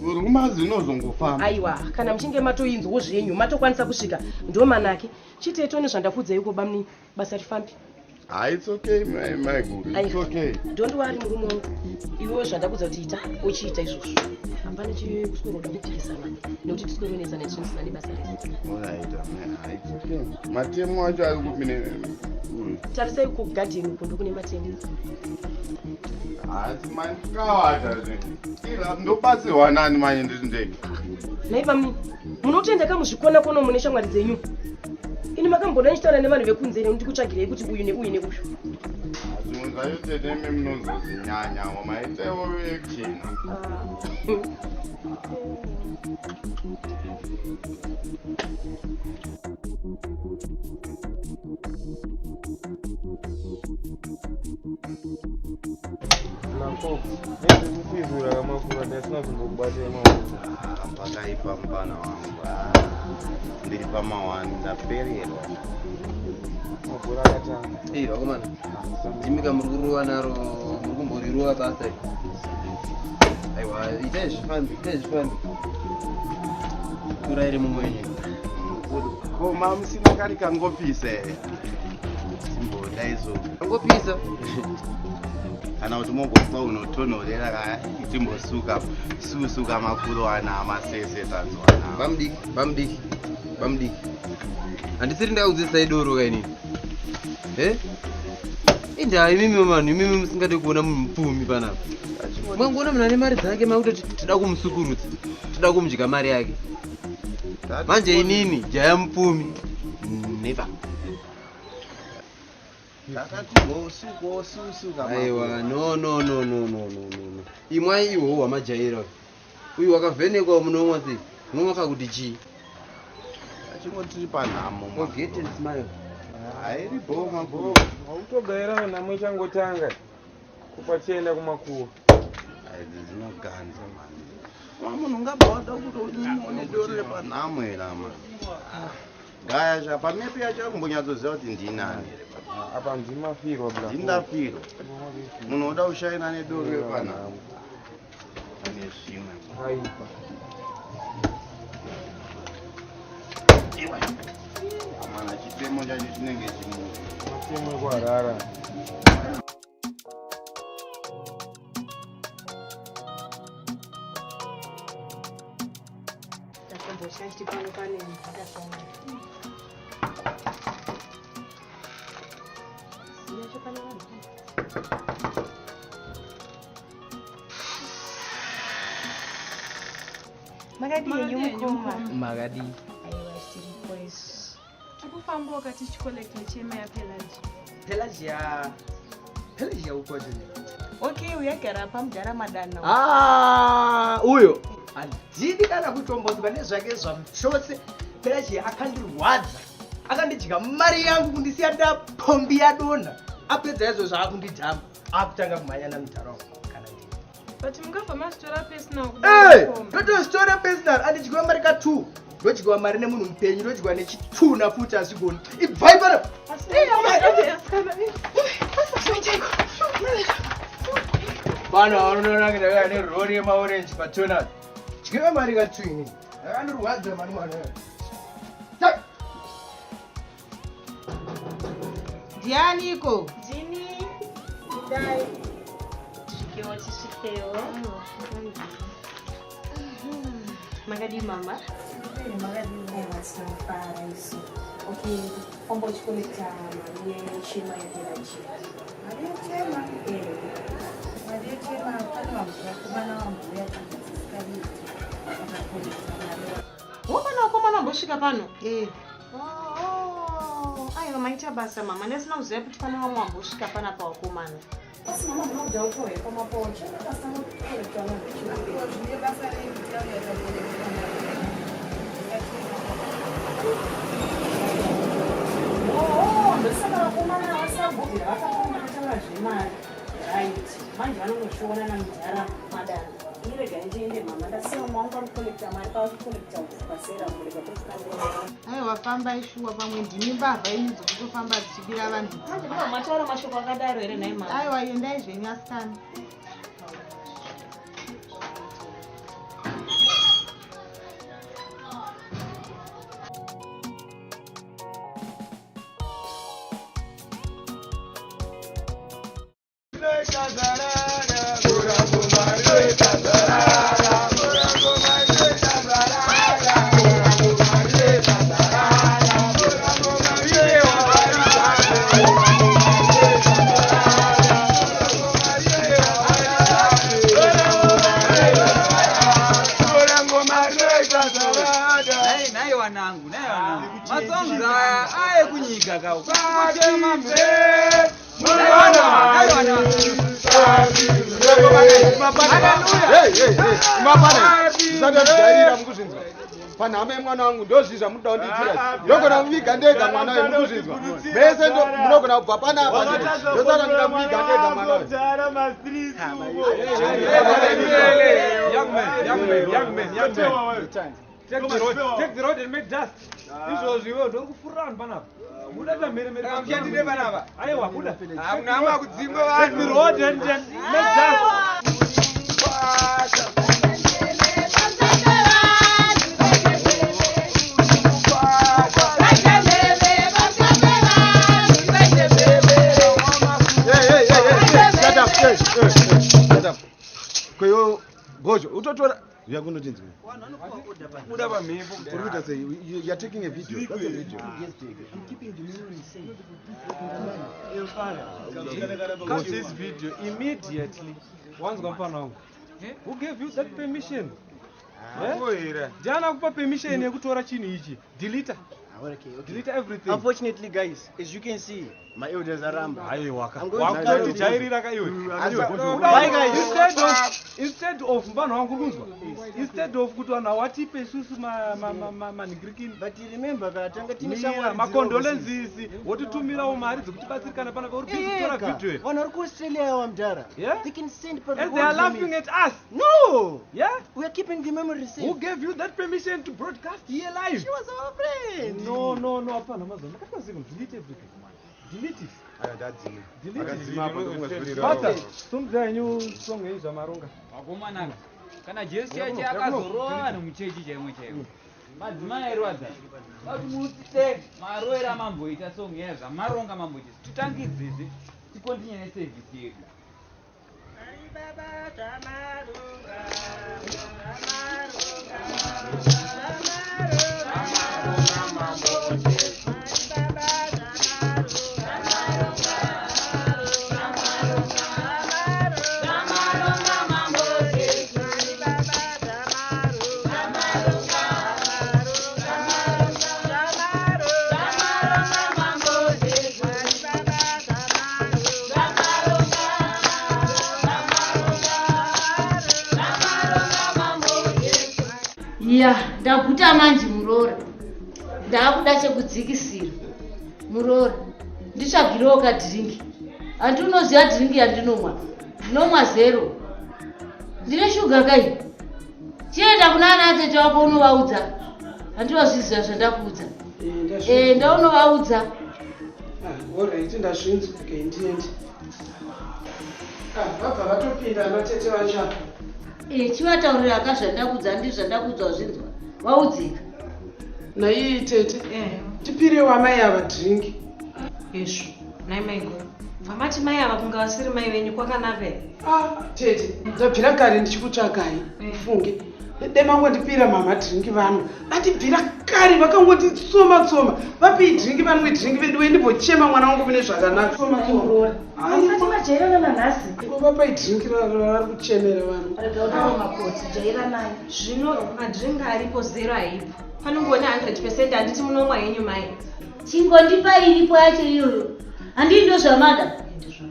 [SPEAKER 14] rumazi inozongofamba
[SPEAKER 15] aiwa kana muchinge matoinzwawo zvenyu matokwanisa kusvika ndo manake chiteto nezvandakuudzaiko bamni basa rifambi
[SPEAKER 14] it's okay my good it's okay
[SPEAKER 15] don't worry murume wangu iwewo zvandakudza kuti ita uchiita izvozvo hapana chikuswera uda kutyisana nekuti tiswero zvinosina nebasa
[SPEAKER 14] rese matemo acho ari kupine
[SPEAKER 15] tarisai kugadheni uko kune matemo
[SPEAKER 14] asi mandikawata ndobatsirwa nani manye ndiri ndege
[SPEAKER 15] nai bamni munotendeka muzvikona kono mune shamwari dzenyu ini makambona nichitaura nevanhu vekunze ndikutsvagirei kuti uyu neuyu neuyu
[SPEAKER 14] zvimwe zvacho tete imi munozozinyanya maitewo vechina
[SPEAKER 5] nezvekutizura kamakura ndasina kumbokubatira maoko
[SPEAKER 1] pakaipa mupana wangu ndiri pama1 ndapererwa
[SPEAKER 5] magora akatanga
[SPEAKER 10] vakomana timika muri kuruva naro muri kumboriruva basa aiwa itai zvifambi turaire mumwe wenyu
[SPEAKER 1] koma musina kari kangopisa here simboda izo
[SPEAKER 10] kangopisa
[SPEAKER 1] kana kuti mogoswa unotonhorera kaya itimbosuka susuka makuru ana amasese tanzwana
[SPEAKER 10] bamudiki handisiri ndakudzidzisai doro kainini indaa imimi vanhu imimi musingade kuona munhu mupfumi panapa mangoona munhu ane mari dzake makutoti tida kumusukurudza tida kumudya mari yake manje inini jaya mupfumi neva aiwa no imwai iwo wamajaira uyu wakavhenekwa munomwa sei unomwaka kuti chii
[SPEAKER 1] achingotiri panhamo
[SPEAKER 10] smile
[SPEAKER 1] hairibo mabro
[SPEAKER 5] autogaira nhamo ichangotanga kupachienda kumakuwa
[SPEAKER 1] aidzi dzinoganza mani munhu ungabva wada kuti uone doro repanhamo herama
[SPEAKER 14] ngayasha pamepi yacho kumbonyatsoziva kuti ndinani
[SPEAKER 3] apa ndimafiro
[SPEAKER 14] ndindafiro munhu uda kushaina nedoro yepana ane zvimwe amana chitemo chacho chinenge
[SPEAKER 3] chimwe kwarara
[SPEAKER 4] Magadi. Tikufamba wakati chikolekta chema ya
[SPEAKER 16] Pelagia ukoje?
[SPEAKER 2] Okay, uyagara pamudhara madana.
[SPEAKER 16] Uyo. Andidi kana kutombodzwa nezvake zvamshose. Pelagia akandirwadza. Akandidya mari yangu kundisiya ndapombi yadona. Apedza izvo zvakundidhamba. Akutanga kumhanya mutaraunda.
[SPEAKER 4] But mungabva mastora personal.
[SPEAKER 16] Ndotostora personal andidyiwa mari ka2. Ndodyiwa mari nemunhu mupenyu, ndodyiwa nechituna futi asigoni. Ibvai pana. Bana vanonona ngenda nerori yemaorange patonal. Dyiwa mari ka2 ini. Akandorwadza mani mwana.
[SPEAKER 2] Dianiko.
[SPEAKER 4] Dini.
[SPEAKER 2] Dai. Chikiwa chisikeyo. Magadi mama.
[SPEAKER 8] Magadi mama sanfara isso. Okay, ombo chikolekta mari chema ya Pelagia. Mari chema. Mari chema kana kubana wambuya kusikali.
[SPEAKER 2] Womana wakomana mbosvika pano? Aiwa maita basa mama, ndasina kuziva kuti pane vamwe wambosvika pana pawakomana.
[SPEAKER 8] Asi mama munoda utoye pamapocha. Basa mukolekta mari. Basa ndosaka vakomana vasagobvira vakakomana taura zvemari. Right. Manje vanongoshoona namudhara madana. Irega ndiende mama ndasiya mwangu anokolekta mari pakukolekta pasera kurega pesika.
[SPEAKER 2] Aiwa famba ishuwa pamwe ndimi mbavha imi dzokutofamba dzichibira vanhu. Manje kuna mataura mashoko akadaro here nai mama? Aiwa endai zvenyu asikana.
[SPEAKER 3] panhama yemwana wangu ndozvizva munoda kundiitira ndogona kuviga ndega mwana uyu mukuzvinzwa mese munogona kubva panapa ndosaka ndoda kuviga ndega mwana uyu.
[SPEAKER 5] Take the road and make dust. Izvozvo iwe ndokufurira vanhu panapa. Muda mhere amushandire panapa. Aiwa buda. Hamuna hama kudzingwa vanhu. Take the road and make dust.
[SPEAKER 3] Kweyo Gojo, utotora yakunotenzwe.
[SPEAKER 5] Buda pamhepo.
[SPEAKER 3] Urikuita sei? You are taking a video. That's a video.
[SPEAKER 8] I'm keeping the memory safe.
[SPEAKER 5] Cut this video immediately. Once gone. Who gave you that permission? Jana kupa permission yekutora chinhu ichi. Delete. Delete everything.
[SPEAKER 16] Unfortunately, guys, as you can see, my elders are ramba.
[SPEAKER 5] I'm going to
[SPEAKER 16] Bye, guys.
[SPEAKER 5] instead of mbanhu wangu kunzwa instead of kuti vanhu awatipe isusu manigirikini
[SPEAKER 16] but remember katanga tine
[SPEAKER 5] macondolences wotitumirawo mari dzekutibatsirikana panapa uri busy kutora video
[SPEAKER 16] vanhu vari kuaustralia wamdara
[SPEAKER 5] Yeah?
[SPEAKER 16] they can send
[SPEAKER 5] And they are laughing at us.
[SPEAKER 16] No.
[SPEAKER 5] Yeah?
[SPEAKER 16] We are keeping the memory safe.
[SPEAKER 5] Who gave you that permission to broadcast here live?
[SPEAKER 16] She was our friend.
[SPEAKER 5] No, apana mazana. Delete everything. Delete it. Delete it. Bata, tumza yenyu song hii za maronga.
[SPEAKER 12] Wakomana. Kana Jesu yache akazoroa nomuchechi chaimwe chaimwe. Madzimai airwadza. Vati musite maroera mamboita song yeza maronga mamboita. Tutangidze tikontinue neservice yedu.
[SPEAKER 8] ya ndaguta manje Murora ndakuda chekudzikisira Murora nditsvagirewo kadhiringi handiunoziva dhiringi yandinomwa zero ndine shuga kai chienda kuna ana atete wako unovaudza handinozviziva zvandakuudza ndaunovaudza
[SPEAKER 9] olright ndazvinzwa ke ndiende vabva vatopinda anatete vacho apa
[SPEAKER 8] chivataurira ka zvandakuudza ndi zvandakuudza wazvinzwa waudzika
[SPEAKER 9] naiyi tete tipirewo amai ava dhiringi
[SPEAKER 4] izvo nai maigo vamati mai ava kunga vasiri mai venyu kwakanaka here
[SPEAKER 9] tete ndabvira kare ndichikutsvakai funge demangondipira mama dhiringi vano andibvira kare vakangonditsoma vapii dhiringi vanwe dhiringi vedu wendimbochema mwana wangu mune zvakanaka
[SPEAKER 8] asati majairana nanhasi
[SPEAKER 9] vapai dhiringi vari kuchemera vanhu
[SPEAKER 4] zvino madhiringi aripo zero haipo panongona 100% handiti munomwa henyu mai
[SPEAKER 8] chingondipa iripo yacho iyoyo handii ndo zvamada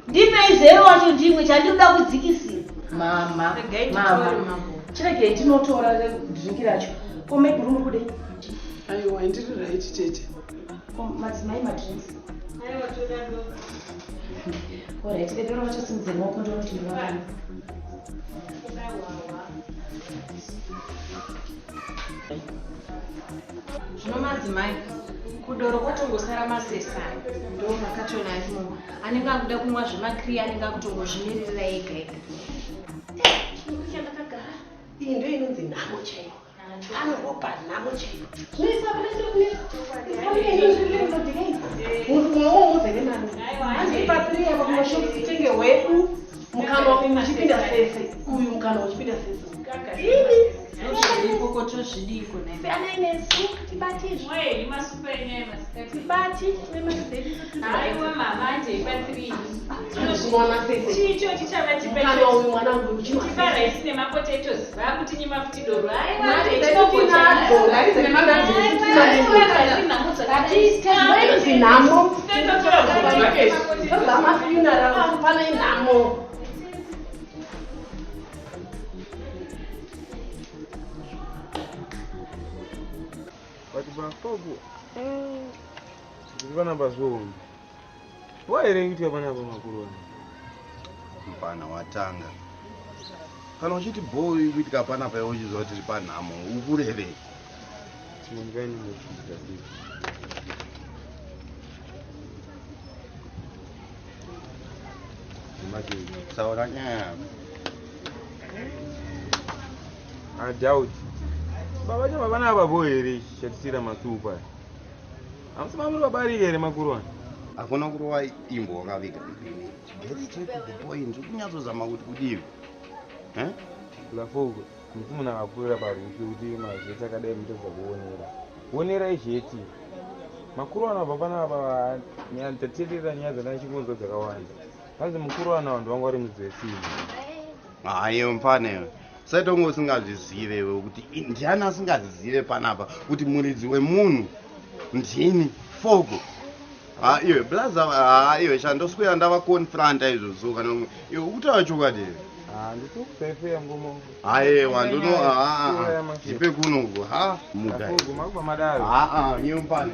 [SPEAKER 8] ndipei zero wacho ndimwe chandinoda kudzikisira mama chiregei tinotora dhiringi racho komekuri muri kudei
[SPEAKER 9] aiwa ndiri right tete
[SPEAKER 8] madzimai madhiringi orit epero vachosimudze maoko ndonoti ndivavana
[SPEAKER 4] zvino madzimai kudoro kwatongosara masesa ndo makatonarimo anenge akuda kumwa zvemakri anenge akutongozvimiririra ega ega
[SPEAKER 15] chandakagara iyi ndo inonzi nhamo chaiyo anoropa nhamo chaiyo
[SPEAKER 8] tenge hwedu mukana uchipinda sese uyu mukana uchipinda sese
[SPEAKER 4] ikokotozvidiko
[SPEAKER 8] anainesi tibatizwe tibati
[SPEAKER 7] aiwa mama anjeipa3
[SPEAKER 8] mwana sese
[SPEAKER 7] chicho chichava
[SPEAKER 8] mukana uyu mwana wangu
[SPEAKER 7] chiparaisi nemapotatoes vakutinyi mafuti doro
[SPEAKER 8] aiwazinamo zamafuneral pana inhamo
[SPEAKER 6] But bafogo vana bazombi waerengiti vana vamakuru
[SPEAKER 14] mpana watanga kana uchiti boy kuitika panapa iwe uchizwa kuti tiri panhamo ukurere
[SPEAKER 6] chimungani muchiita
[SPEAKER 14] saura nyaya
[SPEAKER 6] adoubt baba cha vana ava vo here chatisira masupa hamusi mamuri vabarike here makuru ano
[SPEAKER 14] hakuna kurova imbo wakaviga ndikunyatozama kuti kudivi
[SPEAKER 6] lafogo musi munhu akapfuura parusi kuti mazveti akadai mutobva kuonera onerai zveti makuru ano abva panapa tateerera nyaya dzanachingonzwa dzakawanda hanzi mukuru ano vanhu vanga vari mudzesini
[SPEAKER 14] haye mpanewe saitonge usingazvizivewe kuti ndiani asingazizive panapa kuti muridzi wemunhu ndini fogo iwe blaza iwe chandoswera ndava confranta izvozvo kana iwe utaura chokwadi
[SPEAKER 6] ndikupepe ngumo
[SPEAKER 14] aye wanduno jipe kunongo ha mugai
[SPEAKER 6] guma kuba madaro
[SPEAKER 14] nyompane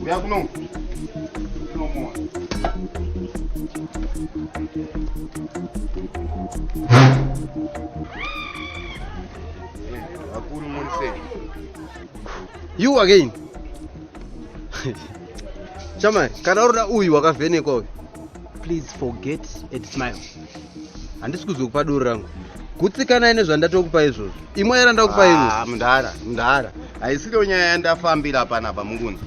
[SPEAKER 14] uya kunongo kunomo akuru monse
[SPEAKER 10] You again. Chama, kana urida uyu wakavhenekwa. Please forget and smile. Handisi kuzokupa doro rangu. Kutsikana ine zvandatokupa izvozvo. Imwe era ndakupa ino.
[SPEAKER 14] Mndara. Haisiro nyaya yandafambira panapa munguni.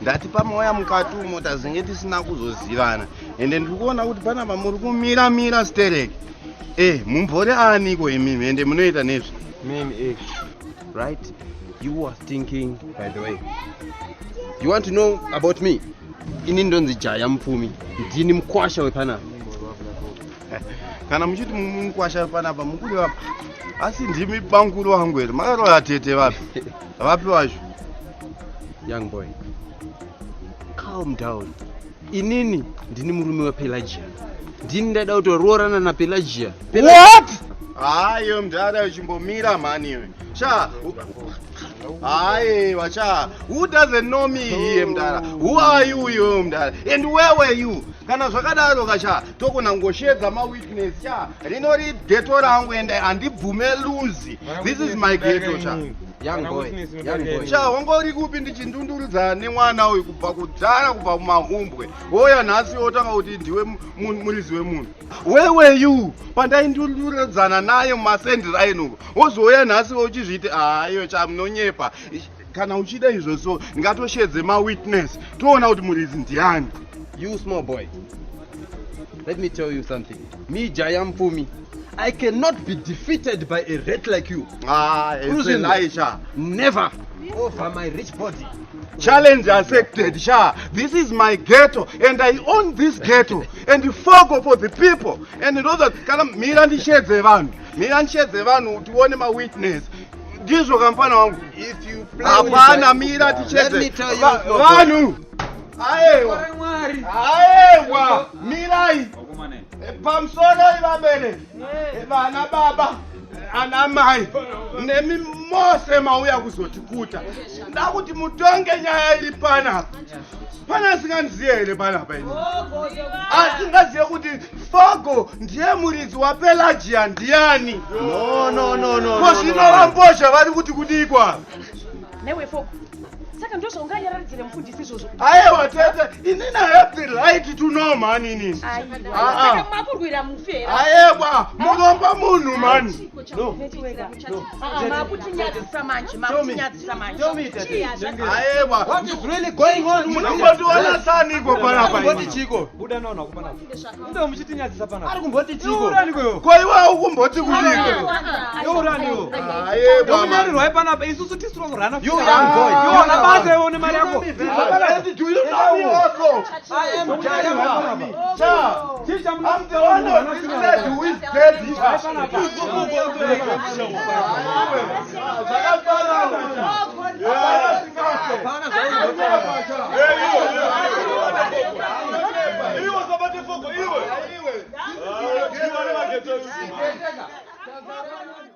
[SPEAKER 14] Ndati pamoya mukati umo tazinge tisina kuzozivana. Ende ndiri kuona kuti panapa muri kumira stereki. Mumbore aniko imimi ende munoita nezvo.
[SPEAKER 10] Mimi right? You are thinking, by the way. You want to know about me? Ini ndonzi Jaya Mupfumi. Ndini mkwasha wepanapa.
[SPEAKER 14] Kana muchiti mkwasha wepanapa mukuri wapi? Asi ndimi banguru wangu ere. Makaroya tete wapi? Wapi wacho?
[SPEAKER 10] Young boy, calm down. Inini ndini murume waPelagia. Ndini ndada kutororana naPelagia.
[SPEAKER 14] What? Ayo mdada uchimbomira mani iwe. Cha. Aye, wacha. Who doesn't know me here mdada? Who are you mdada? And where were you? Kana zvakadaro kacha tokona ngoshedza ma weakness cha. Rinori ghetto rangu and andibvume luzi. This is my ghetto cha.
[SPEAKER 10] Young boy.
[SPEAKER 14] Cha wangori kupi ndichindundurudza nemwana uyu kubva kudhara kubva kumahumbwe. Oya nhasi otanga kuti ndiwe murizi wemunhu. Where were you? Pandaindururadzana naye mumasendira eno. Ozoya nhasi uchizviti ayo cha munonyepa. Kana uchida izvozvo ngatoshedze ma witness. Toona kuti murizi ndiani.
[SPEAKER 10] You small boy. Let me tell you something. Me Jaya Mupfumi, I cannot be defeated by a rat like you.
[SPEAKER 14] It's a lie, Sha.
[SPEAKER 10] Never. Over my rich body.
[SPEAKER 14] Challenge accepted, Sha. This is my ghetto, and I own this ghetto, and you forgo for the people. And you know that, Mirandi shedze vanu, tuone ma witness. Gizo kampana wangu.
[SPEAKER 10] If you play
[SPEAKER 14] Apana mira tichedze.
[SPEAKER 10] Let me tell you.
[SPEAKER 14] Vanu. Aewa. Mirai. Pamsoro ibabele. Vana baba. Ana mai. Nemi mose mauya kuzotikuta. Ndakuti mutonge nyaya iri pana. Pana singanziye ile pana pa ini. Asingaziye kuti Fogo ndiye muridzi waPelagia ndiani? No. Kosino vambosha vari kuti kudikwa.
[SPEAKER 15] Newe Fogo. Saka ndosho unganyaradzire mufundisi izvozvo.
[SPEAKER 14] Aiwa tete, inini I have the right to know man inini.
[SPEAKER 15] Saka makurwira mufera.
[SPEAKER 14] Aiwa, muromba munhu man.
[SPEAKER 15] No. Makutinyadzisa manje.
[SPEAKER 14] Aiwa.
[SPEAKER 6] What is really going on?
[SPEAKER 14] Munombotiona saniko panapa ini.
[SPEAKER 6] Chiko.
[SPEAKER 5] Buda naona kupana. Ndo muchitinyadzisa panapa.
[SPEAKER 6] Ari kumboti chiko.
[SPEAKER 5] Urani koyo.
[SPEAKER 14] Koiwa ukumboti kudiko.
[SPEAKER 5] Uraniwo.
[SPEAKER 14] Aiwa.
[SPEAKER 5] Munyarirwa panapa isusu tisiro kurana.
[SPEAKER 6] You young boy.
[SPEAKER 5] Yona base one mari yako.
[SPEAKER 14] Do you know me also?
[SPEAKER 5] I am Jaya Mupfumi.
[SPEAKER 14] I'm the one who is dead.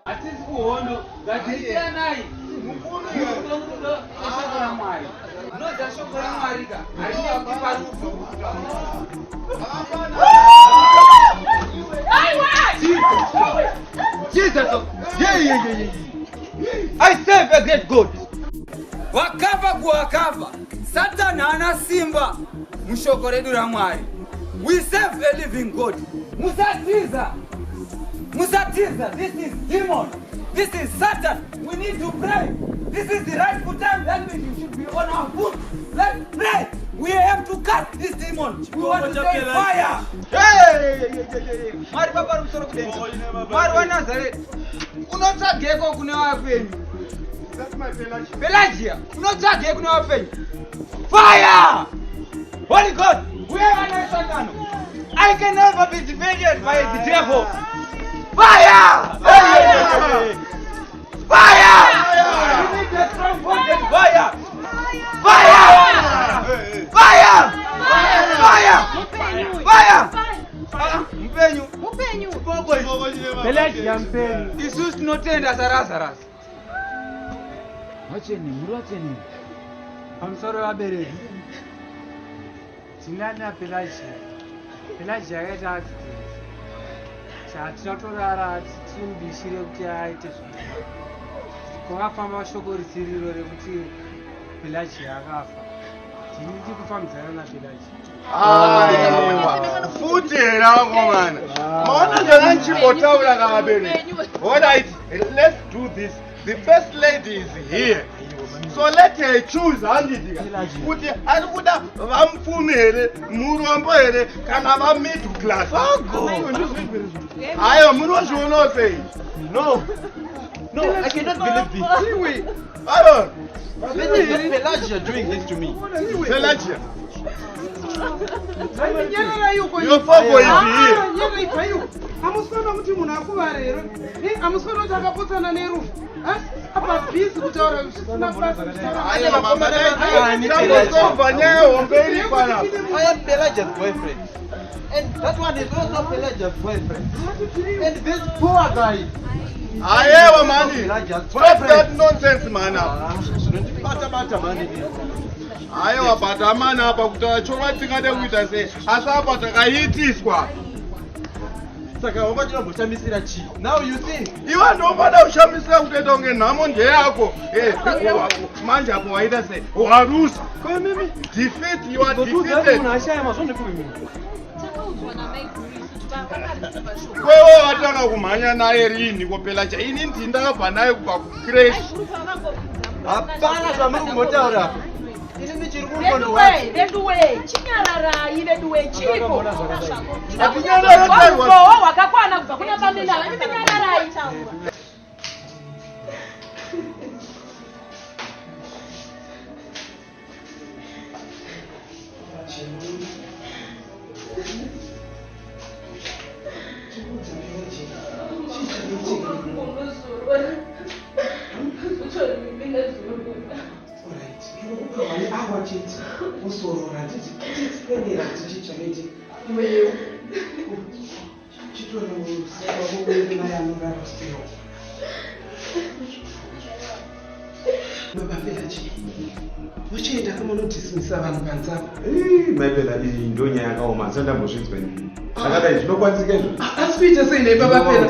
[SPEAKER 12] Atisi kuhondo ngatiya nayi mukuru ndo ashakura mwari noza shokora mwari ka ariya kuparufu
[SPEAKER 6] Jesus. Yeah. I serve a great God.
[SPEAKER 12] wakava kuwakava Satan hana simba mushoko redu la mwari. We serve a living God. Musatiza. This is demon. This is Satan. We need to pray. This is the rightful time. That means you should be on our foot. Let's pray. We have to cut this demon. We want to say fire.
[SPEAKER 6] Hey.
[SPEAKER 12] Mwari baba rumsoro kudenza. Mwari wa Nazareth. Unotsageko kune wafenyu.
[SPEAKER 14] That's my
[SPEAKER 12] Pelagia. Unotsageko kune wafenyu. Fire! Holy God, where are Satan? I can never be defeated by the devil. Fire! Fire! Fire! We need a strong voice. Fire! Fire! Fire! Fire! Fire! Mpenyu.
[SPEAKER 4] mupenyu.
[SPEAKER 12] Pelagia mupenyu. Isusu tinotenda sarazarasa. Wacheni, muri wacheni.
[SPEAKER 9] Pamusoro vabereki. Tinana Pelagia. Pelagia yakaita accident. Tinotorara timumbishire kuti aite zvinhu. Kwakafamba shoko risiriro rekuti Pelagia akafa. Tiri kufambidzana naPelagia.
[SPEAKER 14] Futi ngomana. Maona njana nchimbotaura kavabereki. All right, let's do this. The first lady is here. So let her choose handidika. Kuti ari kuda vamupfumi here, murombo here, kana va middle class. Ayo, munozviona sei?
[SPEAKER 16] No, I cannot believe this.
[SPEAKER 14] Ayo.
[SPEAKER 16] Pelagia doing this to me.
[SPEAKER 14] Pelagia.
[SPEAKER 9] Your
[SPEAKER 14] father is here.
[SPEAKER 9] Amusona kuti munhu akuva rero. Amusona kuti akapotsana nerufu. Apa bhizi kutaura zvisina basa.
[SPEAKER 14] I
[SPEAKER 16] am Pelagia's boyfriend. And that one is also Pelagia's boyfriend. And this poor guy.
[SPEAKER 14] Ayewa mani. Stop that nonsense man. Ayewa bata mana apa kutaura chova tingade kuita sei. Asi apa takaitiswa.
[SPEAKER 16] Saka wabachira mboshamisira chi. Now you see.
[SPEAKER 14] Iwa ndobada ushamisira kutoita unge nhamo ndeyako. Manje apo waita sei. Warusa.
[SPEAKER 16] Kwa mimi
[SPEAKER 14] defeat, you are defeated. Wewe wataka kumhanya naye rini kopelacha. Ini ndindakabva naye kubva kucrash.
[SPEAKER 16] Hapana zvamuri kumbotaura.
[SPEAKER 2] Veduwe, chinyararai veduwe chipo.
[SPEAKER 14] Chinyararai
[SPEAKER 2] wakakwana kubva kuna Pamela, chinyararai.
[SPEAKER 9] uchienda kama unodhisimisa vanhu panzapa
[SPEAKER 3] maipela iyi ndonya yakaoma sandambozvinzwa ini zvakadai zvinokwanisika izvo
[SPEAKER 9] asi kuita sei nei baba pera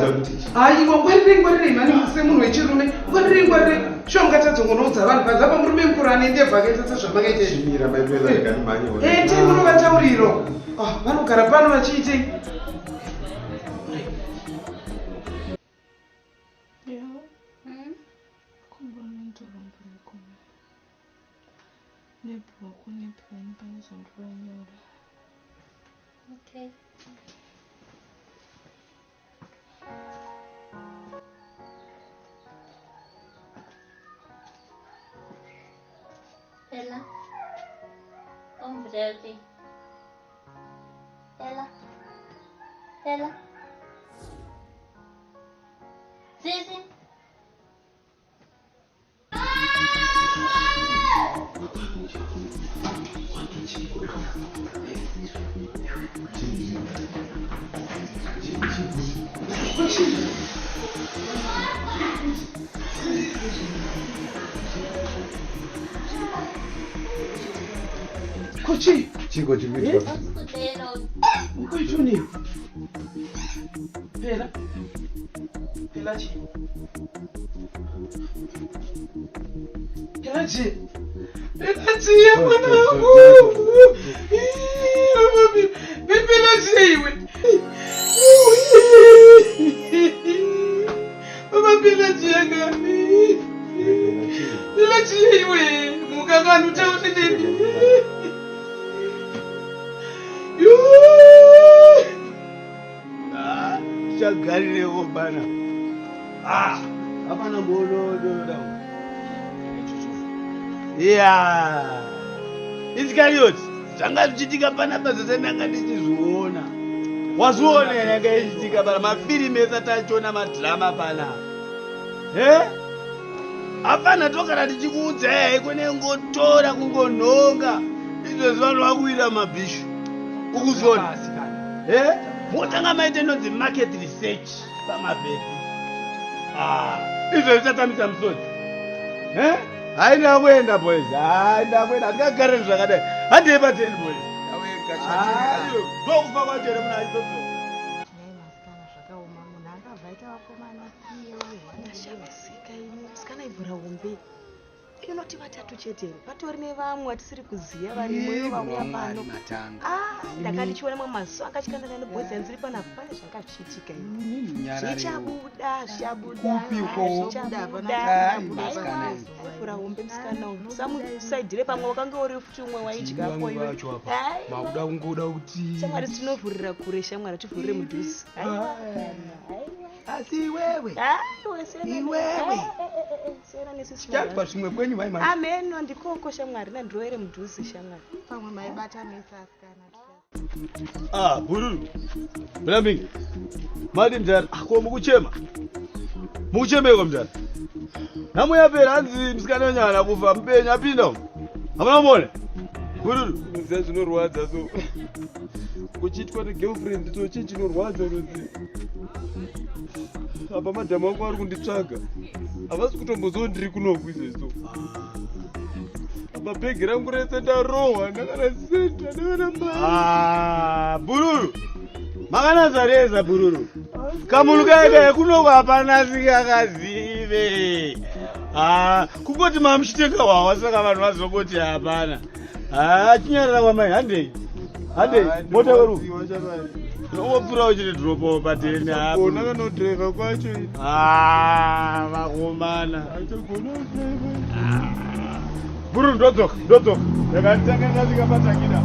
[SPEAKER 9] aiwa ngwarirei mani semunhu wechirume ngwarirei shonga tadzongonoudza vanhu panzapa murume mukuru anoendebva akaita sezvamakaita
[SPEAKER 3] zvimira maipela ikanimhanye
[SPEAKER 9] ti munovatauriro vanogara pano vachiitei
[SPEAKER 8] Okay. Ella, comprate. Ella. Sisi.
[SPEAKER 9] Kochi.
[SPEAKER 3] Chico chimiti.
[SPEAKER 9] Kochuni. Pela. Pelachi. Pelachi. Pelachi mwanangu. Pelachi iwe. Baba Pelachi yanga. Pelachi iwe. Mukakanu utaonedeni.
[SPEAKER 16] Chagarireko bana. Hapana mbolododa. Yeah. Iskariot. Zvanga zvichiitika panapa zvose ndanga ndichizviona. Wazviona yanga ichiitika pana mafilimi esati achiona madhirama panapa. Hapana togara tichikuudzai kunengotora kungonhonga. Izvo vanhu vakuita mabhishu. Ukuzviona.
[SPEAKER 6] motanga maite nonzi market research pamapepi izvo zvichatamisa musodzi hai ndakuenda boys hai ndakuenda handikagareni zvakadai handei pateni boys ndokufa kwachere muna aizoto
[SPEAKER 15] sikanaibvura hombe inoti vatatu chete vatori nevamwe vatisiri kuziva varimoyo vauya pano ndakatichiona mwe mazuva akachikandana nebhozi anziri panapa pane zvanga zvichiitika zvichabuda hombe musikana samusaidhire pamwe wakanga uri futi umwe waidyapoyo
[SPEAKER 6] makuda kungoda kuti
[SPEAKER 15] shamwari tinovhurira kure shamwari tivhurire mudhuzi
[SPEAKER 6] asi iwewe chapa zvimwe kwenyu mai
[SPEAKER 15] ameno ndikoko shamwari nandirovere mudhuzi shamwari
[SPEAKER 4] pamwe maibatanisa asikana
[SPEAKER 6] bururu mlambingi madi mdara ko mukuchema mukuchemeko mdara namuyapera hanzi musikana wenyana kufa mupenyu apinda umu hamuna mone bururu muziva zvinorwadza so kuchiitwa negirlfriend to chii chinorwadza nozi apa madhamu angu ari kunditsvaga havasi kutomboziva ndiri kunoku izvezvo apa bhegi rangu rese ndarohwa ndakana senta ndakana mari bururu makanazareza bururu kamunhu kaekaya kunoku hapana sikakazive kungoti mamuchitenga hwawa saka vanhu vazongoti hapana chinyarara kwamai handei mota weru wopfura uchiri dropawo pateni apona kanodhiraivha kwacho vakomana buru ndodzoka ndakatanga ndasvika patakida